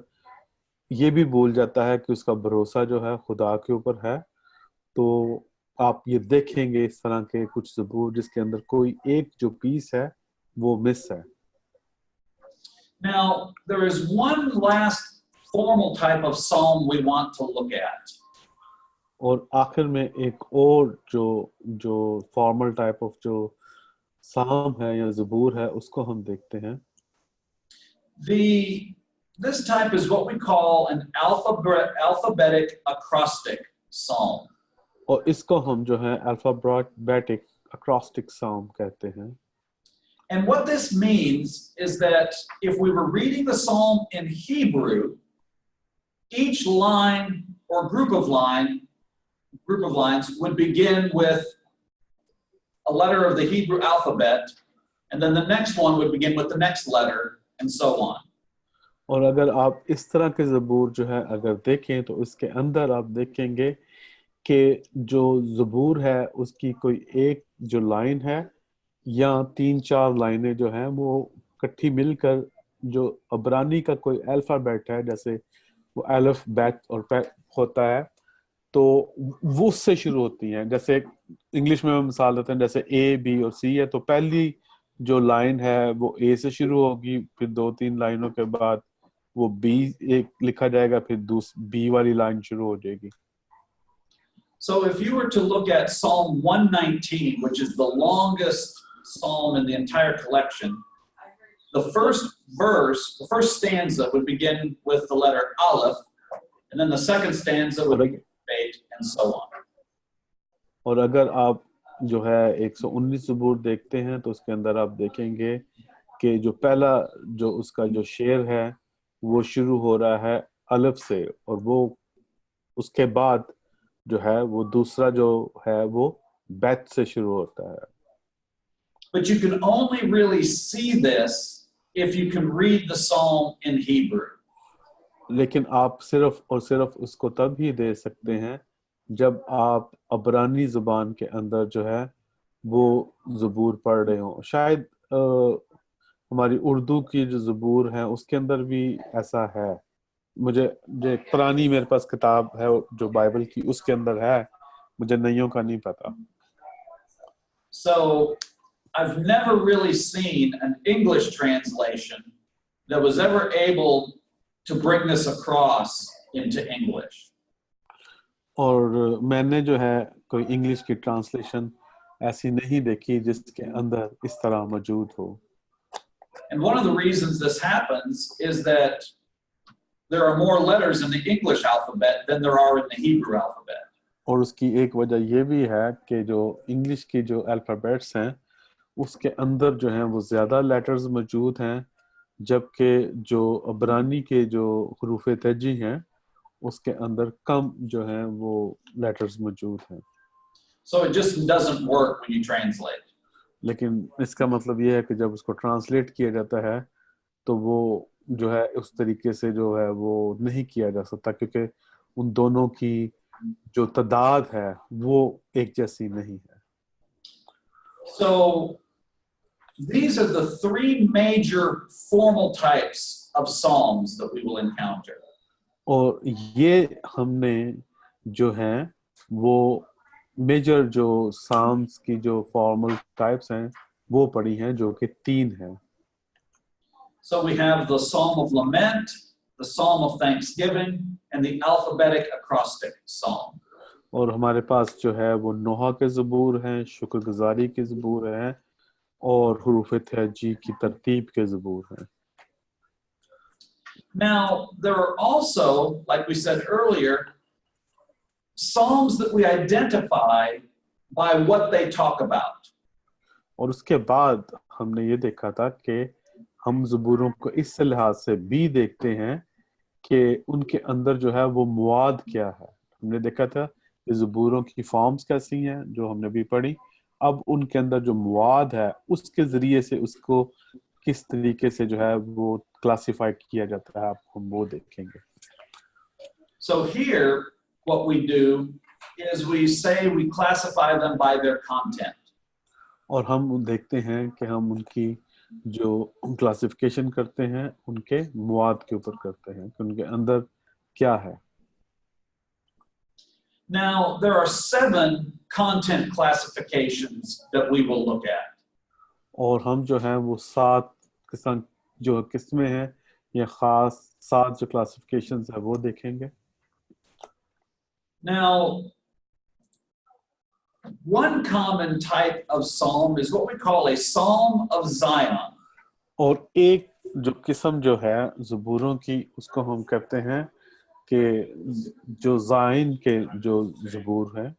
ये भी भूल जाता है कि उसका भरोसा जो है खुदा के ऊपर है, तो आप ये देखेंगे इस तरह के कुछ ज़बूर जिसके अंदर कोई एक जो पीस है वो मिस है. Now, there is one last formal type of psalm we want to look at. और आखिर में एक और जो फॉर्मल टाइप ऑफ जो साम है या ज़बूर है उसको हम देखते हैं. This type is what we call an alphabetic acrostic psalm. और इसको हम जो है अल्फाबेटिक अक्रॉस्टिक साम कहते हैं. And what this means is that if we were reading the psalm in Hebrew, each line or group of lines would begin with a letter of the Hebrew alphabet, and then the next one would begin with the next letter, and so on. और अगर आप इस तरह के ज़बूर जो है अगर देखें तो इसके अंदर आप देखेंगे कि जो ज़बूर है उसकी कोई एक जो लाइन है या 3-4 लाइनें जो हैं वो इकट्ठी मिलकर जो अबरानी का कोई अल्फ़ाबेट है, जैसे वो अलिफ बैत और पे होता है, तो वो उससे शुरू होती हैं. जैसे इंग्लिश में हम मिसाल देते हैं, जैसे ए बी और सी है, तो पहली जो लाइन है वो ए से शुरू होगी, फिर 2-3 लाइनों के बाद वो बी एक लिखा जाएगा, फिर बी वाली लाइन शुरू हो जाएगी. So if you were to look at Psalm 119, which is the longest psalm in the entire collection, the first stanza would begin with the letter Aleph, and then the second stanza would begin with Beit, and so on. और अगर आप जो है 119 ज़बूर देखते हैं तो उसके अंदर आप देखेंगे कि जो पहला जो उसका जो शेर है वो शुरू हो रहा है अलिफ से, और वो उसके बाद जो है वो दूसरा जो है वो बैत से शुरू होता है. But you can only really see this if you can read the psalm in Hebrew. लेकिन आप सिर्फ और सिर्फ उसको तब ही दे सकते हैं जब आप अबरानी जुबान के अंदर जो है वो ज़बूर पढ़ रहे हो. शायद हमारी उर्दू की जो ज़बूर है उसके अंदर भी ऐसा है. मुझे जो एक पुरानी मेरे पास किताब है जो बाइबल की, उसके अंदर है, मुझे नइयों का नहीं पता. So I've never really seen an English translation that was ever able to bring this across into English. और मैंने जो है कोई इंग्लिश की ट्रांसलेशन ऐसी नहीं देखी जिसके अंदर इस तरह मौजूद हो. And one of the reasons this happens is that there are more letters in the English alphabet than there are in the Hebrew alphabet. और उसकी एक वजह ये भी है कि जो इंग्लिश की जो अल्फ़ाबेट्स हैं उसके अंदर जो हैं वो ज़्यादा लेटर्स मौजूद हैं, जबकि जो अबरानी के जो हरूफ तहजी हैं उसके अंदर कम जो हैं वो लेटर्स मौजूद हैं. So it just doesn't work when you translate. लेकिन इसका मतलब ये है कि जब उसको ट्रांसलेट किया जाता है तो वो जो है उस तरीके से जो है वो नहीं किया जा सकता, क्योंकि उन दोनों की जो तादाद है वो एक जैसी नहीं है. So these are the three major formal types of psalms that we will encounter. और ये हमने जो है वो मेजर जो साम्स की जो फॉर्मल टाइप्स हैं वो पढ़ी हैं, जो कि 3 हैं. So we have the Psalm of Lament, the Psalm of Thanksgiving, and the alphabetic acrostic psalm. और हमारे पास जो है वो नोहा के ज़बूर हैं, शुक्रगुजारी के ज़बूर हैं, और हरूफ तहजी की तरतीब के ज़बूर हैं. Now, there are also, like we said earlier, psalms that we identify by what they talk about. और उसके बाद हमने ये देखा था कि हम ज़बूरों को इस लिहाज से भी देखते हैं कि उनके अंदर जो है वो मुआद क्या है. हमने देखा था कि ज़बूरों की फॉर्म्स कैसी हैं जो हमने भी पढ़ी. अब उनके अंदर जो मुआद है उसके ज़रिए से उसको किस तरीके से जो है वो क्लासिफाई किया जाता है, आप हम वो देखेंगे. So here, what we do is we say we classify them by their content. और हम देखते हैं कि हम उनकी जो क्लासिफिकेशन करते हैं उनके मुआद के ऊपर करते हैं कि उनके अंदर क्या है. Now, there are 7 content classifications that we will look at. और हम जो हैं वो 7 किस्म जो किस्में हैं या ख़ास 7 जो क्लासिफिकेशंस है वो देखेंगे. Now, one common type of psalm is what we call a psalm of Zion. और एक जो किस्म जो है ज़बूरों की उसको हम कहते हैं कि जो ज़ाइन के जो ज़बूर है.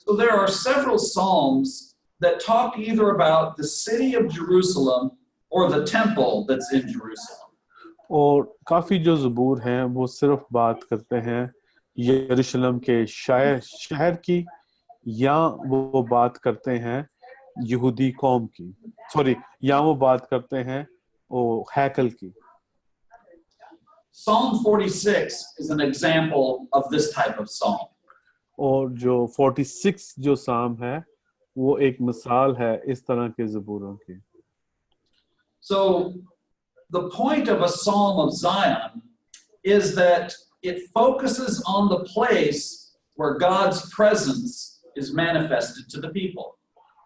So there are several psalms that talk either about the city of Jerusalem or the temple that's in Jerusalem. और काफ़ी जो ज़बूर हैं वो सिर्फ बात करते हैं यरूशलेम के शहर की, या वो बात करते हैं यहूदी कौम की, सॉरी, या वो बात करते हैं वो हैकल की. Psalm 46 is an example of this type of psalm. और जो 46 जो साम है वो एक मिसाल है इस तरह के ज़बूरों की. So the point of a psalm of Zion is that it focuses on the place where God's presence is manifested to the people.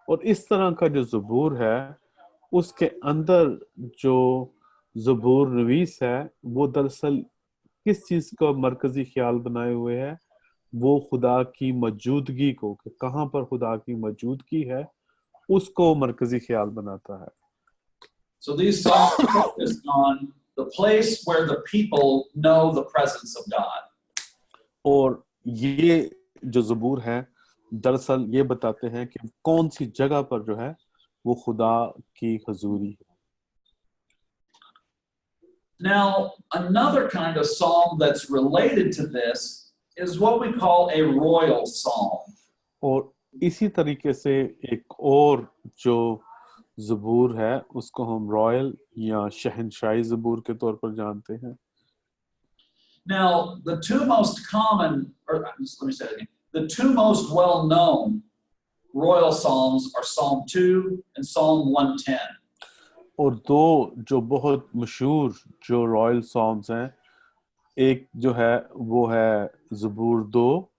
और इस तरह का जो ज़बूर है उसके अंदर जो ज़बूर नवीस है वो दरअसल किस चीज़ का मरकजी ख्याल बनाए हुए है, वो खुदा की मौजूदगी को, कि कहाँ पर खुदा की मौजूदगी है उसको मरकजी ख्याल बनाता है. So these psalms focus on the place where the people know the presence of God. और ये जो ज़बूर है दरअसल ये बताते हैं कि कौन सी जगह पर जो है वो खुदा की हजूरी है. Now, another kind of psalm that's related to this is what we call a royal psalm. और इसी तरीके से एक और जो ज़बूर है उसको हम रॉयल या शहनशाही ज़बूर के तौर पर जानते हैं. Now, the two most common, or let me say it again, the two most well-known royal psalms are Psalm 2 and Psalm 110. और दो जो बहुत मशहूर जो रॉयल सॉन्ग्स हैं, एक जो है वो है ज़बूर 2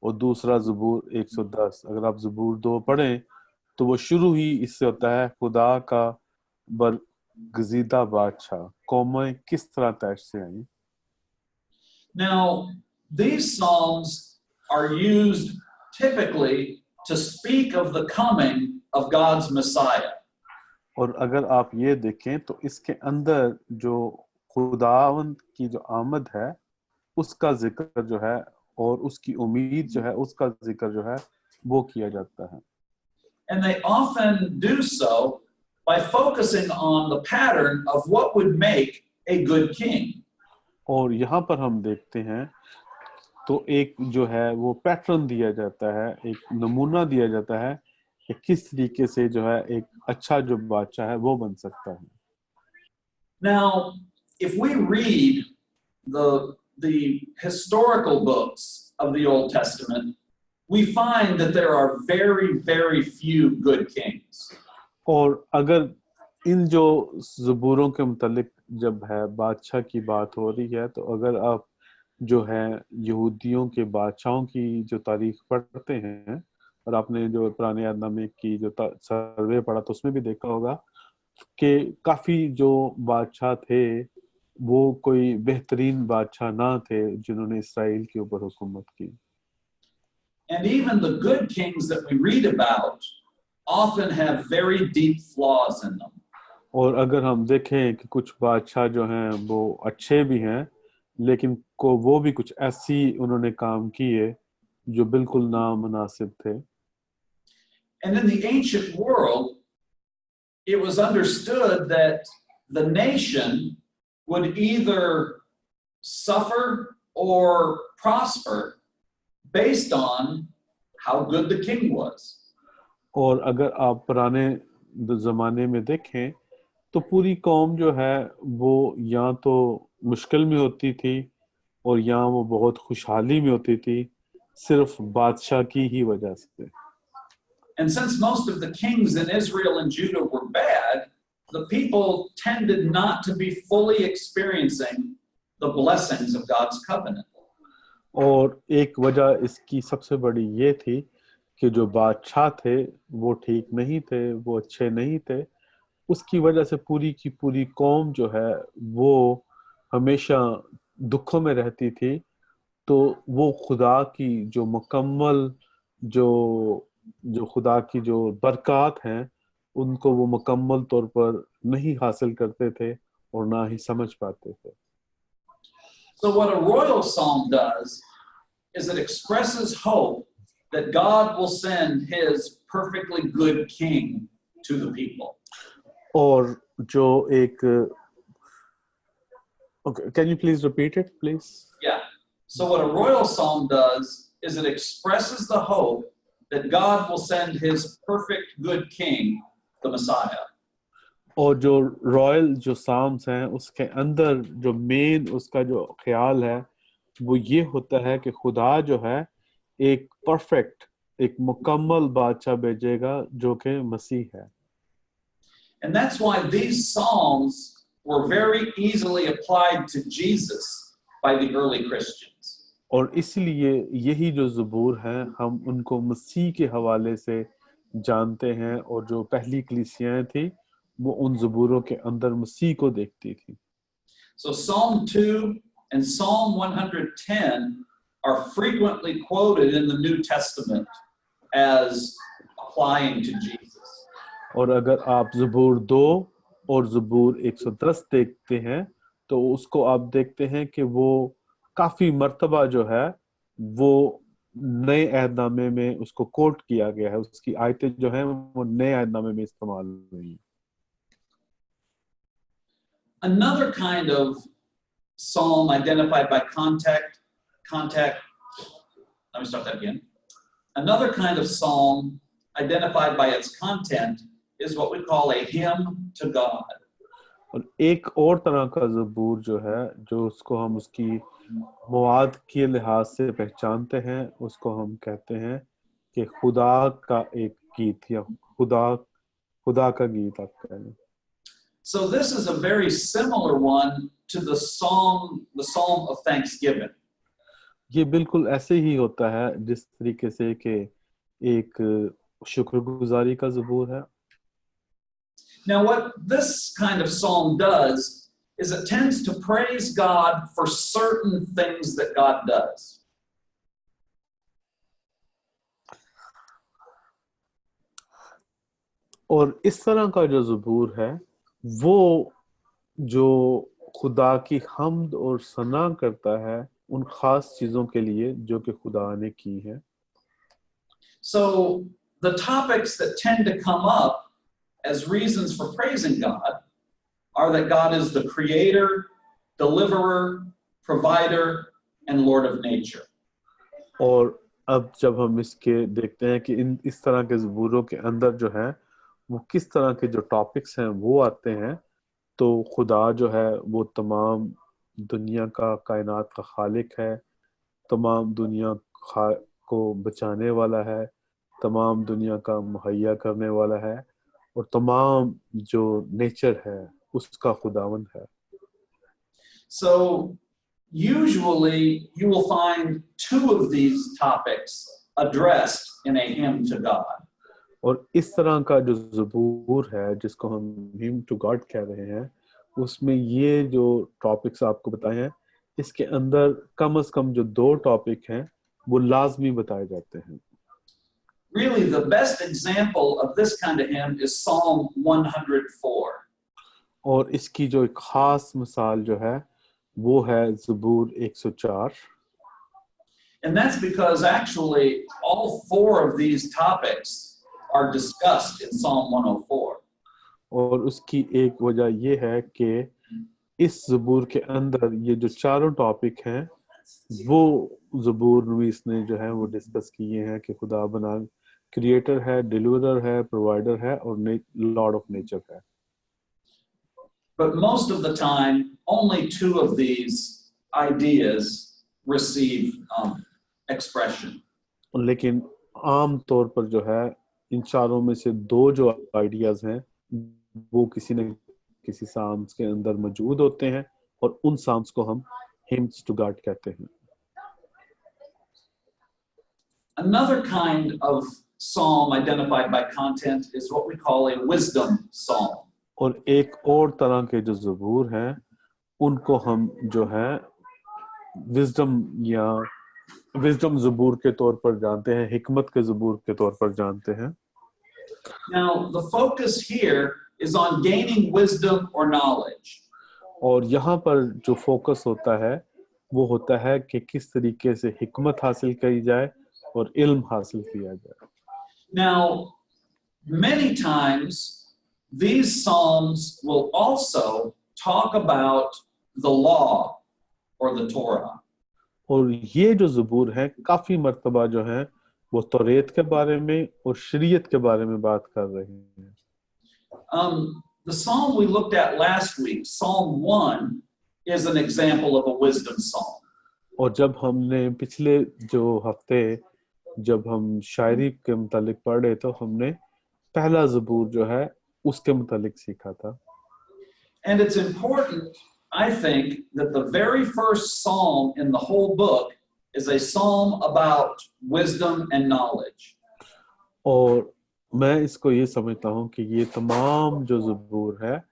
और दूसरा ज़बूर 110. अगर आप ज़बूर 2 पढ़ें तो वो शुरू ही इससे होता है, खुदा का बरगज़ीदा बादशाह कौमें किस तरह तैश से आई. Now, these psalms are used typically to speak of the coming of God's Messiah. और अगर आप ये देखें तो इसके अंदर जो खुदावंद की जो आमद है उसका जिक्र जो है और उसकी उम्मीद जो है उसका जिक्र जो है वो किया जाता है. And they often do so by focusing on the pattern of what would make a good king. और यहाँ पर हम देखते हैं तो एक जो है वो पैटर्न दिया जाता है, एक नमूना दिया जाता है कि किस तरीके से जो है एक अच्छा जो बादशाह है वो बन सकता है. Now, if we read the historical books of the Old Testament, we find that there are very, very few good kings. और अगर इन जो ज़बूरों के मुतालिक जब है बादशाह की बात हो रही है तो अगर आप जो है यहूदियों के बादशाहों की जो तारीख पढ़ते हैं और आपने जो पुराने यादनामे की जो सर्वे पढ़ा तो उसमें भी देखा होगा कि काफ़ी जो बादशाह थे वो कोई बेहतरीन बादशाह ना थे जिन्होंने इसराइल के ऊपर हुकूमत की. And even the good kings that we read about often have very deep flaws in them. और अगर हम देखें कि कुछ बादशाह जो हैं वो अच्छे भी हैं लेकिन को वो भी कुछ ऐसी उन्होंने काम किए जो बिल्कुल नामुनासिब थे. And in the ancient world, it was understood that the nation would either suffer or prosper based on how good the king was. और अगर आप पुराने ज़माने में देखें तो पूरी कौम जो है वो या तो मुश्किल में होती थी और या वो बहुत खुशहाली में होती थी सिर्फ बादशाह की ही वजह से. And since most of the kings in Israel and Judah were bad, the people tended not to be fully experiencing the blessings of God's covenant. और एक वजह इसकी सबसे बड़ी ये थी कि जो बादशाह थे वो ठीक नहीं थे, वो अच्छे नहीं थे. उसकी वजह से पूरी की पूरी कौम जो है वो हमेशा दुखों में रहती थी. तो वो खुदा की जो मुकम्मल जो खुदा की जो बरक़ात हैं उनको वो मुकम्मल तौर पर नहीं हासिल करते थे और ना ही समझ पाते थे. So what a royal psalm does is it expresses hope that God will send his perfectly good king to the people. और जो एक okay, can you please repeat it please? Yeah. So what a royal psalm does is it expresses the hope that God will send his perfect good king, the Messiah. और जो royal जो Sam's हैं उसके अंदर जो main उसका जो ख्याल है वो ये होता है कि खुदा जो है एक परफेक्ट एक मुकम्मल बादशाह भेजेगा जो कि मसीह है. And that's why these psalms were very easily applied to Jesus by the early Christians. और इसलिए यही जो ज़बूर हैं हम उनको मसीह के हवाले से जानते हैं और जो पहली कलीसियाएं थी वो उन ज़बूरों के अंदर मसीह को देखती थी. So Psalm 2 and Psalm 110 are frequently quoted in the New Testament as applying to Jesus. और अगर आप ज़बूर 2 और ज़बूर 110 देखते हैं तो उसको आप देखते हैं कि वो काफ़ी मर्तबा जो है वो नए अहदनामे में उसको कोट किया गया है. उसकी आयतें जो हैं वो नए अहदनामे में इस्तेमाल हुई. Another kind of psalm identified by contact, let me start that again. Another kind of psalm identified by its content is what we call a hymn to God. और एक और तरह का ज़बूर जो है, जो उसको हम उसकी मवाद के लिहाज से पहचानते हैं, उसको हम कहते हैं कि खुदा का एक गीत या खुदा का गीत आप कह लें. So this is a very similar one to the psalm of thanksgiving. ये बिल्कुल ऐसे ही होता है जिस तरीके से कि एक शुक्रगुजारी का ज़बूर है. Now, what this kind of psalm does is it tends to praise God for certain things that God does. और इस तरह का जो ज़बूर है वो जो खुदा की हम्द और सना करता है उन खास चीज़ों के लिए जो कि खुदा ने की है. So the topics that tend to come up as reasons for praising God are that God is the creator, deliverer, provider, and Lord of nature. और अब जब हम इसके देखते हैं कि इस तरह के ज़बूरों के अंदर जो है वो किस तरह के जो टॉपिक्स हैं वो आते हैं, तो खुदा जो है वो तमाम दुनिया का कायनात का खालिक है, तमाम दुनिया को बचाने वाला है, तमाम दुनिया का मुहैया करने वाला है और तमाम जो नेचर है उसका खुदावंद है. So usually you will find two of these topics addressed in a hymn to God. और इस तरह का जो ज़बूर है जिसको हम हिम टू गॉड कह रहे हैं, उसमें ये जो टॉपिक्स आपको बताए हैं इसके अंदर कम से कम जो दो टॉपिक हैं वो लाजमी बताए जाते हैं. Really, the best example of this kind of hymn is Psalm 104. और इसकी जो एक खास मिसाल जो है वो है ज़बूर 104. And that's because actually all four of these topics are discussed in Psalm 104. और उसकी एक वजह ये है कि इस ज़बूर के अंदर ये जो चारों टॉपिक हैं वो ज़बूर नवीस ने जो है वो डिस्कस किए हैं कि खुदा बना क्रिएटर है, डिलीवरर है, प्रोवाइडर है और लॉर्ड ऑफ नेचर है. But most of the time, only two of these ideas receive expression. लेकिन आम तौर पर जो है इन चारों में से दो जो आइडियाज हैं वो किसी न किसी साम्स के अंदर मौजूद होते हैं और उन साम्स को हम हिम्स टू गॉड कहते हैं. Another kind of psalm identified by content is what we call a wisdom psalm. और एक और तरह के जो ज़बूर हैं उनको हम जो है विजडम ज़बूर के तौर पर जानते हैं, हिकमत के ज़बूर के तौर पर जानते हैं. Now, the focus here is on gaining wisdom or knowledge. और यहाँ पर जो फोकस होता है वो होता है कि किस तरीके से हिकमत हासिल की जाए और इल्म हासिल किया जाए. Now, many times these psalms will also talk about the law or the Torah. और ये जो ज़बूर है काफी मर्तबा जो है वो तौरेत के बारे में और शरीयत के बारे में बात कर रहे हैं. The psalm we looked at last week, Psalm 1, is an example of a wisdom psalm. और जब हमने पिछले जो हफ्ते जब हम शायरी के मुतालिक पढ़े तो हमने पहला ज़बूर जो है उसके मुतालिक सीखा था. And it's important, I think, that the very first psalm in the whole book is a psalm about wisdom and knowledge. और मैं इसको ये समझता हूँ कि ये तमाम जो ज़बूर है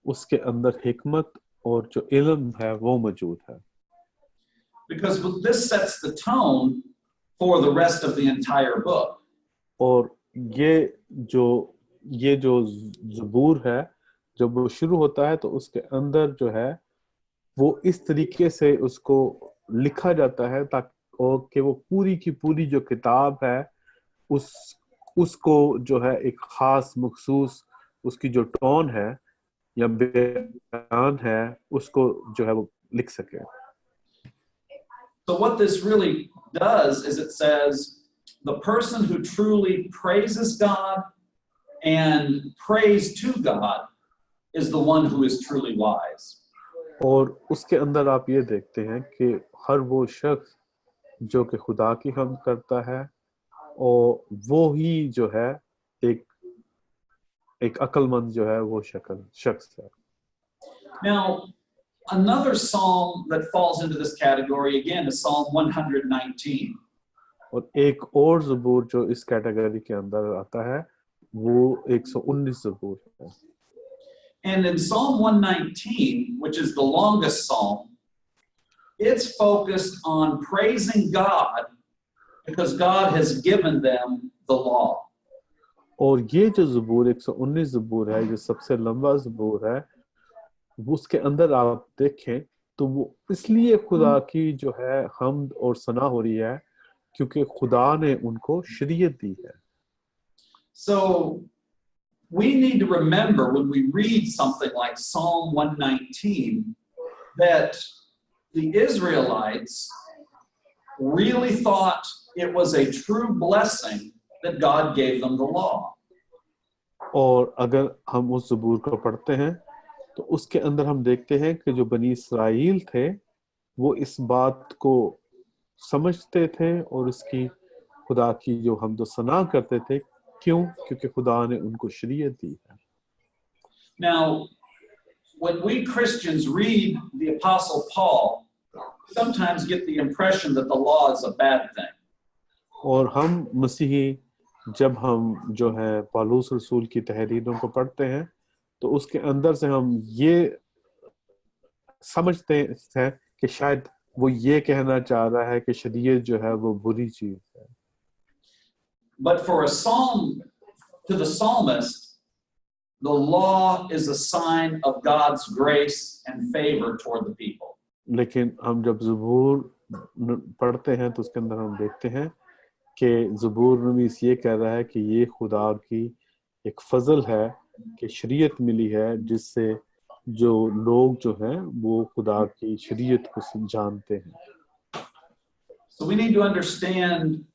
उसके अंदर हिकमत और जो इल्म है वो मौजूद है. Because this sets the tone for the rest of the entire book. और ये जो ज़बूर है जब वो शुरू होता है तो उसके अंदर जो है वो इस तरीके से उसको लिखा जाता है ताकि और कि वो पूरी की पूरी जो किताब है उसको जो है एक खास मखसूस उसकी जो टोन है या बयान है उसको जो है वो लिख सके। So what this really does is it says the person who truly praises God and prays to God is the one who is truly wise. और उसके अंदर आप ये देखते हैं कि हर वो शख्स जो कि खुदा की हमद करता है और वो ही जो है एक अक्लमंद जो है वो शख्स है। Now, another psalm that falls into this category again is Psalm 119. और एक और ज़बूर जो इस कैटेगरी के अंदर आता है वो 119 ज़बूर है। And in Psalm 119, which is the longest psalm, it's focused on praising God because God has given them the law. और ये जो ज़बूर 119 ज़बूर है, जो सबसे लंबा ज़बूर है, उसके अंदर आप देखें तो वो इसलिए खुदा की जो है हम्द और सना हो रही है क्योंकि खुदा ने उनको शरीयत दी है। So we need to remember when we read something like Psalm 119 that the Israelites really thought it was a true blessing that God gave them the law. और अगर हम उस ज़बूर को पढ़ते हैं तो उसके अंदर हम देखते हैं कि जो बनी इसराइल थे वो इस बात को समझते थे और इसकी खुदा की जो हम्द सना करते थे। क्यों? क्योंकि खुदा ने उनको शरीयत दी है। Now, when we Christians read the Apostle Paul, we sometimes get the impression that the law is a bad thing. और हम मसीही जब हम जो है पौलुस रसूल की तहरीरों को पढ़ते हैं तो उसके अंदर से हम ये समझते हैं कि शायद वो ये कहना चाह रहा है कि शरीयत जो है वो बुरी चीज है। But for a psalm, to the psalmist, the law is a sign of God's grace and favor toward the people. लेकिन हम जब ज़बूर पढ़ते हैं तो उसके अंदर हम देखते हैं कि ज़बूर नवीस ये कह रहा है कि ये खुदा की एक फजल है कि शरीयत मिली है जिससे जो लोग जो हैं वो खुदा की शरीयत को जानते हैं। So we need to understand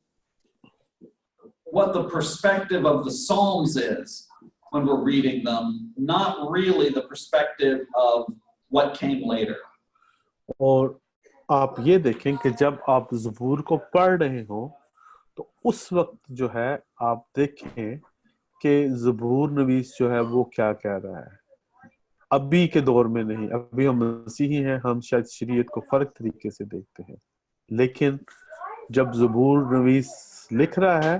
what the perspective of the Psalms is when we're reading them, not really the perspective of what came later. और आप ये देखें कि जब आप ज़बूर को पढ़ रहे हो तो उस वक्त जो है आप देखें कि ज़बूर नवीस जो है वो क्या कह रहा है। अभी के दौर में नहीं, अभी हम मसीही हैं, हम शायद शरीयत को फर्क तरीके से देखते हैं, लेकिन जब ज़बूर नवीस लिख रहा है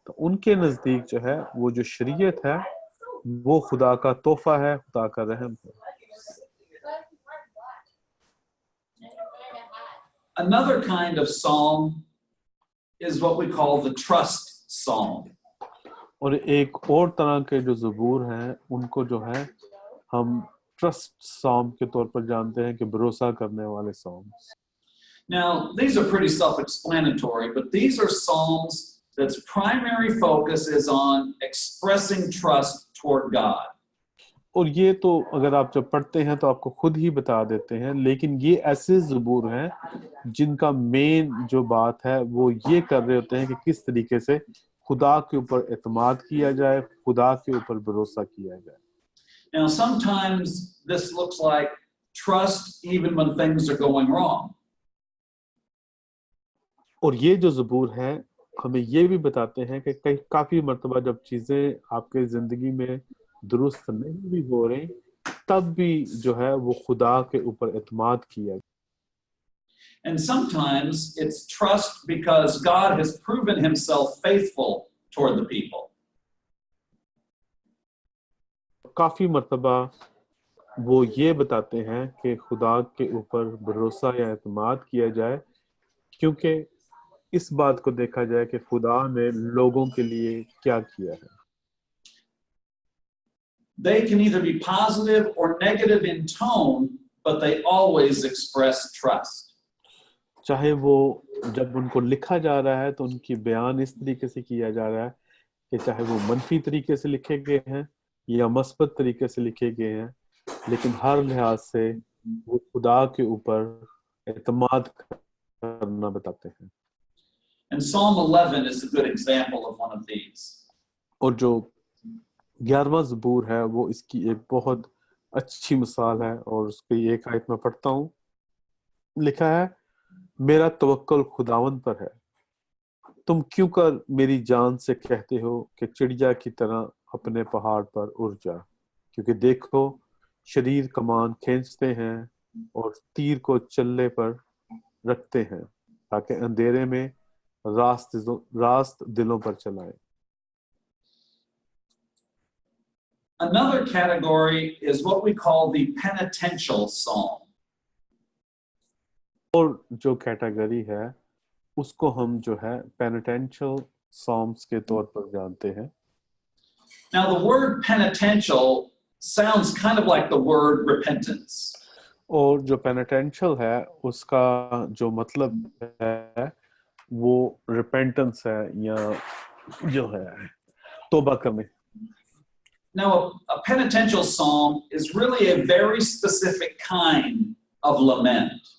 तो उनके नजदीक जो है वो जो शरीयत है वो खुदा का तोहफा है, खुदा का रहम है। Another kind of psalm is what we call the trust psalm. और एक और तरह के जो ज़बूर हैं उनको जो है हम ट्रस्ट साम के तौर पर जानते हैं कि भरोसा करने वाले Sam's. Now, these are pretty self-explanatory, but these are psalms that's primary focus is on expressing trust toward God. और ये तो अगर आप जब पढ़ते हैं तो आपको खुद ही बता देते हैं, लेकिन ये ऐसे ज़बूर हैं जिनका मेन जो बात है वो ये कर रहे होते हैं कि किस तरीके से खुदा के ऊपर एतमाद किया जाए, खुदा के ऊपर भरोसा किया जाए। Now, sometimes this looks like trust even when things are going wrong. और ये जो ज़बूर हैं हमें ये भी बताते हैं कि काफी मर्तबा जब चीजें आपके जिंदगी में दुरुस्त नहीं भी हो रही तब भी जो है वो खुदा के ऊपर एतमाद किया। And sometimes it's trust because God has proven himself faithful toward the people. काफी मर्तबा वो ये बताते हैं कि खुदा के ऊपर भरोसा या एतमाद किया जाए क्योंकि इस बात को देखा जाए कि खुदा ने लोगों के लिए क्या किया है। They can either be positive or negative in tone, but they always express trust. चाहे वो जब उनको लिखा जा रहा है तो उनकी बयान इस तरीके से किया जा रहा है कि चाहे वो मनफी तरीके से लिखे गए हैं या मस्बत तरीके से लिखे गए हैं, लेकिन हर लिहाज से वो खुदा के ऊपर एतमाद करना बताते हैं। And Psalm 11 is a good example of one of these. और जो 11वां ज़बूर है वो इसकी एक बहुत अच्छी मिसाल है, और उसकी एक आयत में पढ़ता हूँ। लिखा है, मेरा तवक्कुल खुदावन पर है, तुम क्यों कर मेरी जान से कहते हो कि चिड़िया की तरह अपने पहाड़ पर उड़ जा, क्योंकि देखो शरीर कमान खींचते हैं और तीर को चल्ले पर रखते हैं, ताकि अंधेरे में रास्त दिलों पर चलाए। Another category is what we call the penitential psalm. और जो कैटेगरी है उसको हम जो है पेनिटेंशियल सॉन्ग्स के तौर पर जानते हैं। Now, the word penitential sounds kind of like the word repentance. और जो पेनिटेंशियल है उसका जो मतलब है वो रिपेंटेंस है, या जो है तौबा करने। Now, a penitential psalm is really a very specific kind of lament.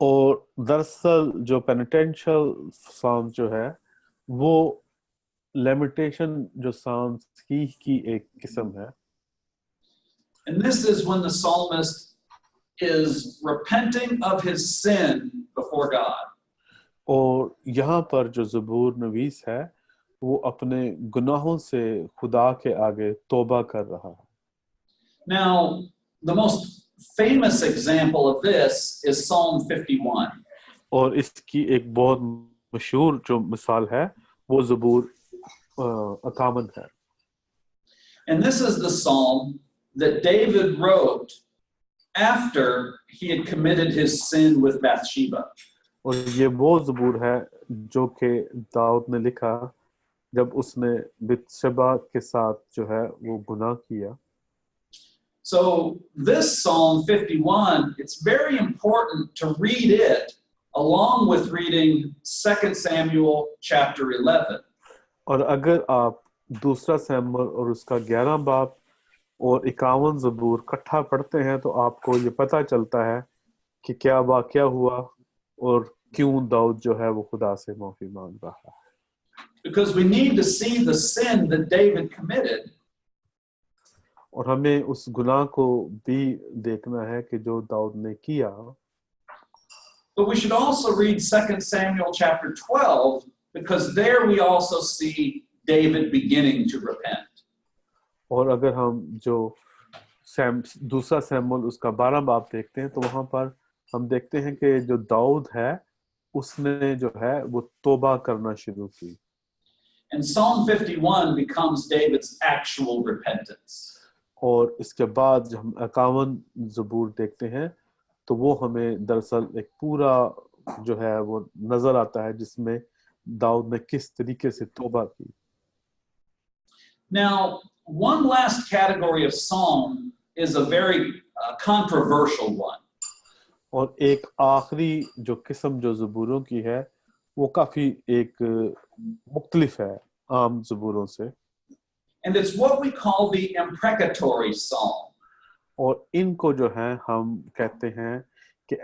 और दरअसल जो पेनिटेंशियल सॉन्ग जो है वो लेमिटेशन जो सॉन्ग्स की एक किस्म है। And this is when the psalmist is repenting of his sin before God. और यहाँ पर जो ज़बूर नवीस है वो अपने गुनाहों से खुदा के आगे तौबा कर रहा है। Now, the most famous example of this is Psalm 51. और इसकी एक बहुत मशहूर जो मिसाल है वो ज़बूर 51 है। And this is the psalm that David wrote after he had committed his sin with Bathsheba. और ये वो ज़बूर है जो कि दाऊद ने लिखा जब उसने बित्शबा के साथ जो है वो गुनाह किया। So this Psalm 51, it's very important to read it along with reading 2 Samuel chapter 11. और अगर आप दूसरा सैमुअल और उसका 11 बाब और 51 ज़बूर इकट्ठा पढ़ते हैं तो आपको ये पता चलता है कि क्या वाक़या हुआ और क्यों दाऊद जो है वो खुदा से माफी मांग रहा है। Because we need to see the sin that David committed. और हमें उस गुनाह को भी देखना है कि जो दाऊद ने किया। But we should also read 2 Samuel chapter 12 because there we also see David beginning to repent. और अगर हम जो दूसरा सैमुअल उसका 12 बाब देखते हैं तो वहां पर हम देखते हैं कि जो दाऊद है उसने जो है वो तौबा करना शुरू की। And Psalm 51 becomes David's actual repentance. और इसके बाद जब हम 51 ज़बूर देखते हैं तो वो हमें दरअसल एक पूरा जो है वो नजर आता है जिसमें दाऊद ने किस तरीके से तौबा की। Now, one last category of psalm is a very controversial one. और एक आखिरी जो किस्म जो ज़बूरों की है वो काफी एक मुख्तलिफ है आम ज़बूरों से। And it's what we call the imprecatory psalm. और इनको जो है हम कहते हैं कि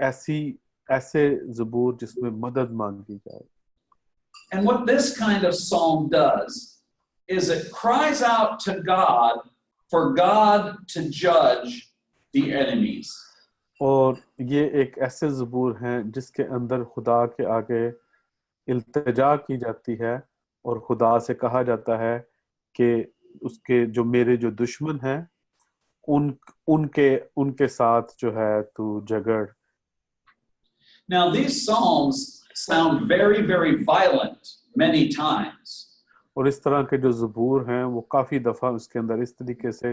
ऐसे ज़बूर जिसमें मदद मांगी जाए। And what this kind of psalm does is it cries out to God for God to judge the enemies. और ये एक ऐसे ज़बूर हैं जिसके अंदर खुदा के आगे इल्तिजा की जाती है और खुदा से कहा जाता है कि उसके जो मेरे जो दुश्मन हैं उनके साथ जो है तू झगड़। Now these psalms sound very, very violent many times. और इस तरह के जो ज़बूर हैं वो काफी दफा उसके अंदर इस तरीके से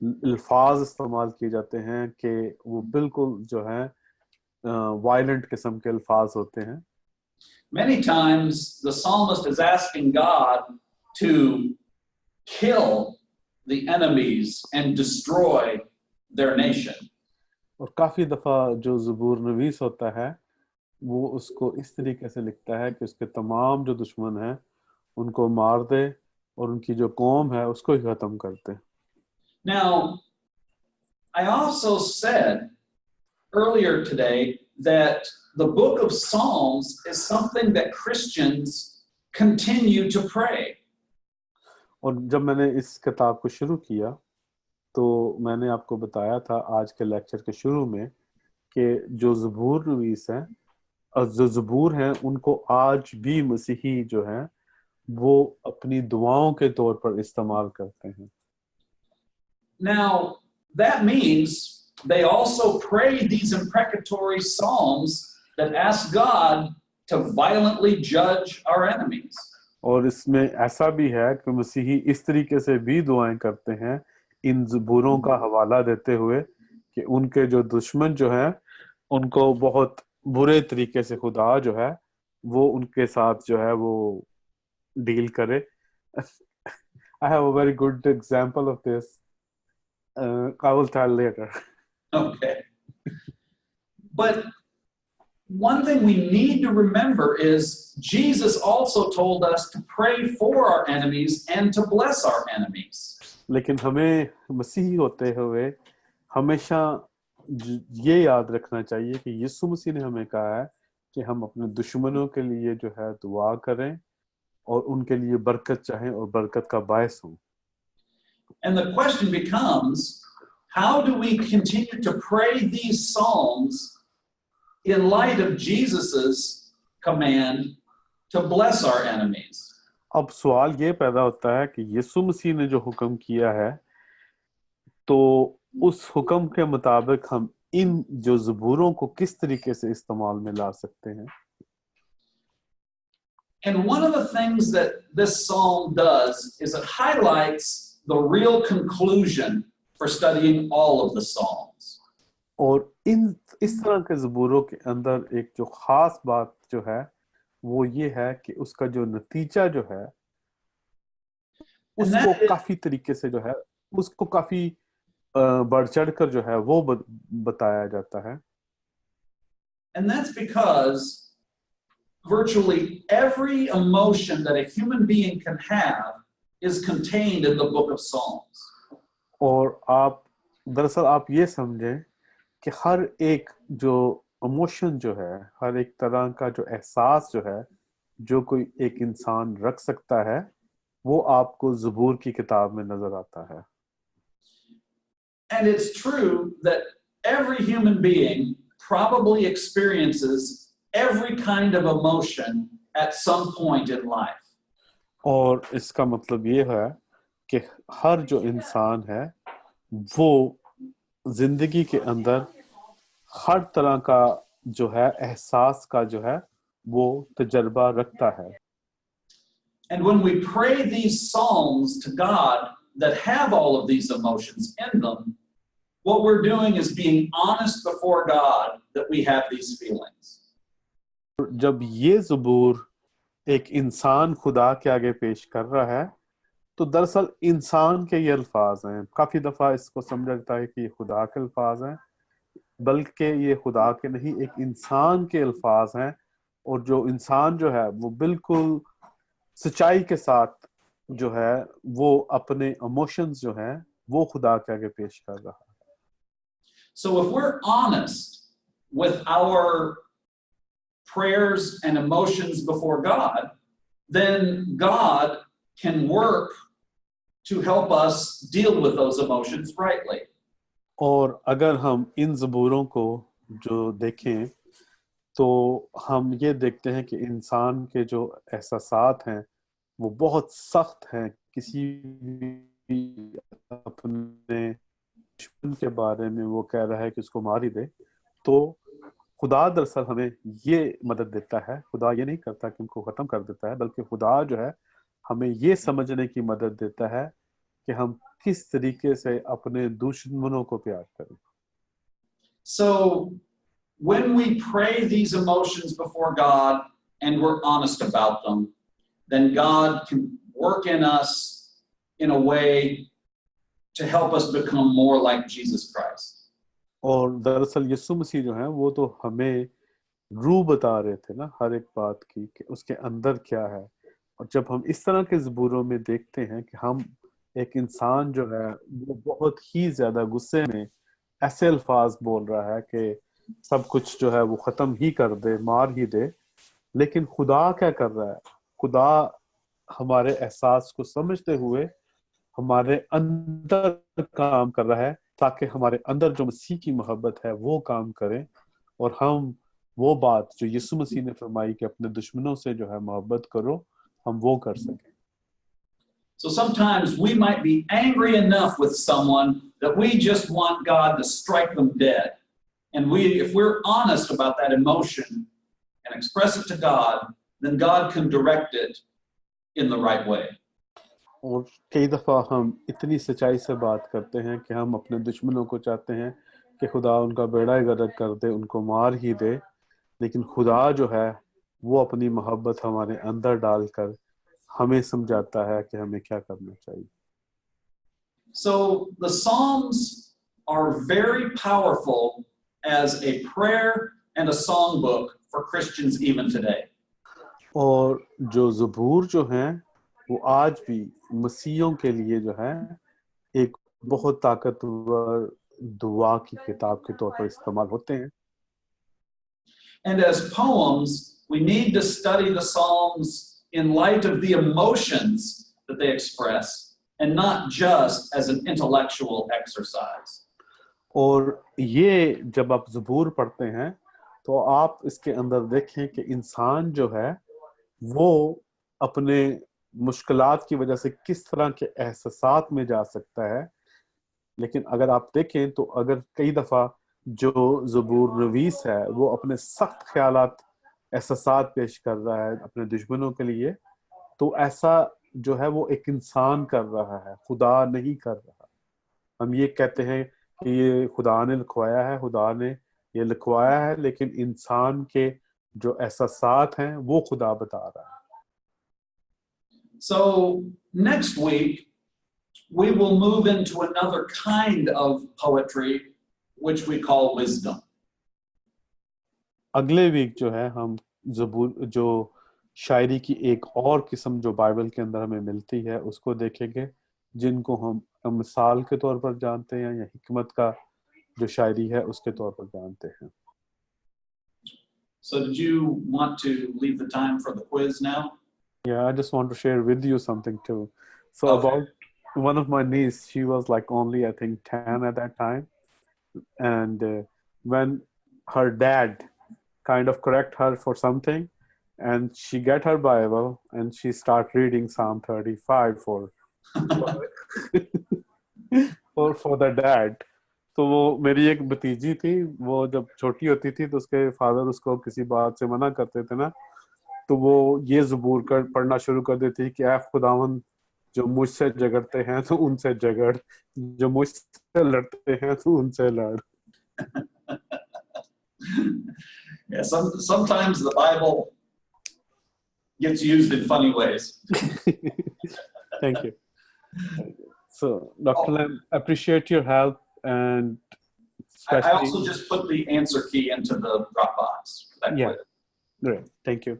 अल्फाज इस्तेमाल किए जाते हैं कि वो बिल्कुल जो है वायलेंट किस्म के अल्फाज होते हैं। Many times the psalmist is asking God to kill the enemies and destroy their nation. और काफी दफा जो ज़बूर नवीस होता है वो उसको इस तरीके से लिखता है कि उसके तमाम जो दुश्मन हैं उनको मार दे और उनकी जो कौम है उसको ही खत्म कर दे। Now, I also said earlier today that the book of Psalms is something that Christians continue to pray. और जब मैंने इस किताब को शुरू किया तो मैंने आपको बताया था आज के लेक्चर के शुरू में कि जो ज़बूर नवीस हैं और जो ज़बूर हैं उनको आज भी मसीही जो हैं वो अपनी दुआओं के तौर पर इस्तेमाल करते हैं. Now, that means they also pray these imprecatory psalms that ask God to violently judge our enemies. और इसमें ऐसा भी है कि मसीही इस तरीके से भी दुआएं करते हैं इन ज़बूरों का हवाला देते हुए कि उनके जो दुश्मन जो हैं उनको बहुत बुरे तरीके से खुदा जो है वो उनके साथ जो है वो डील करे. I have a very good example of this. I will tell later. Okay. But one thing we need to remember is Jesus also told us to pray for our enemies and to bless our enemies. लेकिन हमें मसीही होते हुए हमेशा ये याद रखना चाहिए कि यीशु मसीह ने हमें कहा है कि हम अपने दुश्मनों के लिए जो है दुआ करें और उनके लिए बरकत चाहें और बरकत का बायस हों. And the question becomes, how do we continue to pray these psalms in light of Jesus's command to bless our enemies? अब सवाल ये पैदा होता है कि यीशु मसीह ने जो हुक्म किया है तो उस हुक्म के मुताबिक हम इन जो ज़बूरों को किस तरीके से इस्तेमाल में ला सकते हैं. And one of the things that this psalm does is it highlights the real conclusion for studying all of the psalms. और इस तरह के ज़बूरों के अंदर एक जो खास बात जो है वो ये है कि उसका जो नतीजा जो है उसको काफी तरीके से जो है उसको काफी बढ़ चढ़कर जो है वो बताया जाता है. And that's because virtually every emotion that a human being can have is contained in the book of Psalms. और आप दरअसल आप ये समझें कि हर एक जो इमोशन जो है हर एक तरह का जो एहसास जो है जो कोई एक इंसान रख सकता है वो आपको ज़बूर की किताब में नजर आता है. And it's true that every human being probably experiences every kind of emotion at some point in life. और इसका मतलब ये है कि हर जो इंसान है वो जिंदगी के अंदर हर तरह का जो है एहसास का जो है वो तजर्बा रखता है. And when we pray these psalms to God that have all of these emotions in them, what we're doing is being honest before God that we have these feelings. जब ये ज़बूर एक इंसान खुदा के आगे पेश कर रहा है तो दरअसल इंसान के ये अल्फाज हैं. काफी दफा इसको समझा जाता है कि ये खुदा के अल्फाज हैं बल्कि ये खुदा के नहीं एक इंसान के अल्फाज हैं और जो इंसान जो है वो बिल्कुल सच्चाई के साथ जो है वो अपने इमोशंस जो हैं वो खुदा के आगे पेश कर रहा है. So if we're honest with our prayers and emotions before God, then God can work to help us deal with those emotions rightly. और अगर हम इन ज़बूरों को जो देखें तो हम ये देखते हैं कि इंसान के जो एहसासात हैं वो बहुत सख्त हैं. किसी भी अपने दुश्मन के बारे में वो कह रहा है कि उसको मार ही दे तो खुदा दरअसल हमें ये मदद देता है. खुदा ये नहीं करता कि उनको ख़त्म कर देता है बल्कि खुदा जो है हमें ये समझने की मदद देता है कि हम किस तरीके से अपने दुश्मनों को प्यार करें. So when we pray these emotions before God and we're honest about them, then God can work in us in a way to help us become more like Jesus Christ. और दरअसल यीशु मसीह जो है वो तो हमें रूह बता रहे थे ना हर एक बात की कि उसके अंदर क्या है. और जब हम इस तरह के ज़बूरों में देखते हैं कि हम एक इंसान जो है वो बहुत ही ज्यादा गुस्से में ऐसे अल्फाज बोल रहा है कि सब कुछ जो है वो खत्म ही कर दे, मार ही दे, लेकिन खुदा क्या कर रहा है? खुदा हमारे एहसास को समझते हुए हमारे अंदर काम कर रहा है, ताकि हमारे अंदर जो मसीह की मोहब्बत है वो काम करे, और हम वो बात जो यीशु मसीह ने फरमाई कि अपने दुश्मनों से जो है मोहब्बत करो, हम वो कर सकें। So sometimes we might be angry enough with someone that we just want God to strike them dead. And if we're honest about that emotion and express it to God, then God can direct it in the right way. और कई दफ़ा हम इतनी सच्चाई से बात करते हैं कि हम अपने दुश्मनों को चाहते हैं कि खुदा उनका बेड़ा गर्क कर दे, उनको मार ही दे, लेकिन खुदा जो है वो अपनी मोहब्बत हमारे अंदर डालकर हमें समझाता है कि हमें क्या करना चाहिए। So the Psalms are very powerful as a prayer and a songbook for Christians even today. और जो ज़बूर जो हैं वो आज भी मसीहियों के लिए जो है एक बहुत ताकतवर दुआ की किताब के तौर पर इस्तेमाल होते हैं। And as poems, we need to study the Psalms in light of the emotions that they express, and not just as an intellectual exercise. और ये जब आप ज़बूर पढ़ते हैं तो आप इसके अंदर देखें कि इंसान जो है वो अपने मुश्किलात की वजह से किस तरह के एहसासात में जा सकता है, लेकिन अगर आप देखें तो अगर कई दफ़ा जो ज़बूर नवीस है वो अपने सख्त ख्यालात, एहसासात पेश कर रहा है अपने दुश्मनों के लिए, तो ऐसा जो है वो एक इंसान कर रहा है, खुदा नहीं कर रहा। हम ये कहते हैं कि ये खुदा ने लिखवाया है, खुदा ने ये लिखवाया है, लेकिन इंसान के जो एहसासात हैं वो खुदा बता रहा है। So next week we will move into another kind of poetry which we call wisdom. अगले वीक जो है हम ज़बूर जो शायरी की एक और किस्म जो बाइबल के अंदर हमें मिलती है उसको देखेंगे, जिनको हम मिसाल के तौर पर जानते हैं या हिकमत का जो शायरी है उसके तौर पर जानते हैं। So did you want to leave the time for the quiz now? Yeah, I just want to share with you something too. So Okay. about one of my niece, she was like only I think 10 at that time, and when her dad kind of correct her for something, and she get her Bible and she start reading Psalm 35 for for the dad. तो वो मेरी एक भतीजी थी, वो जब छोटी होती थी तो उसके फादर उसको किसी बात से मना करते थे ना, तो वो ये ज़बूर कर पढ़ना शुरू कर देती कि ऐ खुदावन, जो मुझसे झगड़ते हैं तो उनसे झगड़, जो मुझसे लड़ते हैं तो उनसे लड़। Yeah, sometimes the Bible gets used in funny ways. Thank you. So, Dr. Lam, appreciate your help, and I also just put the answer key into the Dropbox. Yeah, great. Thank you.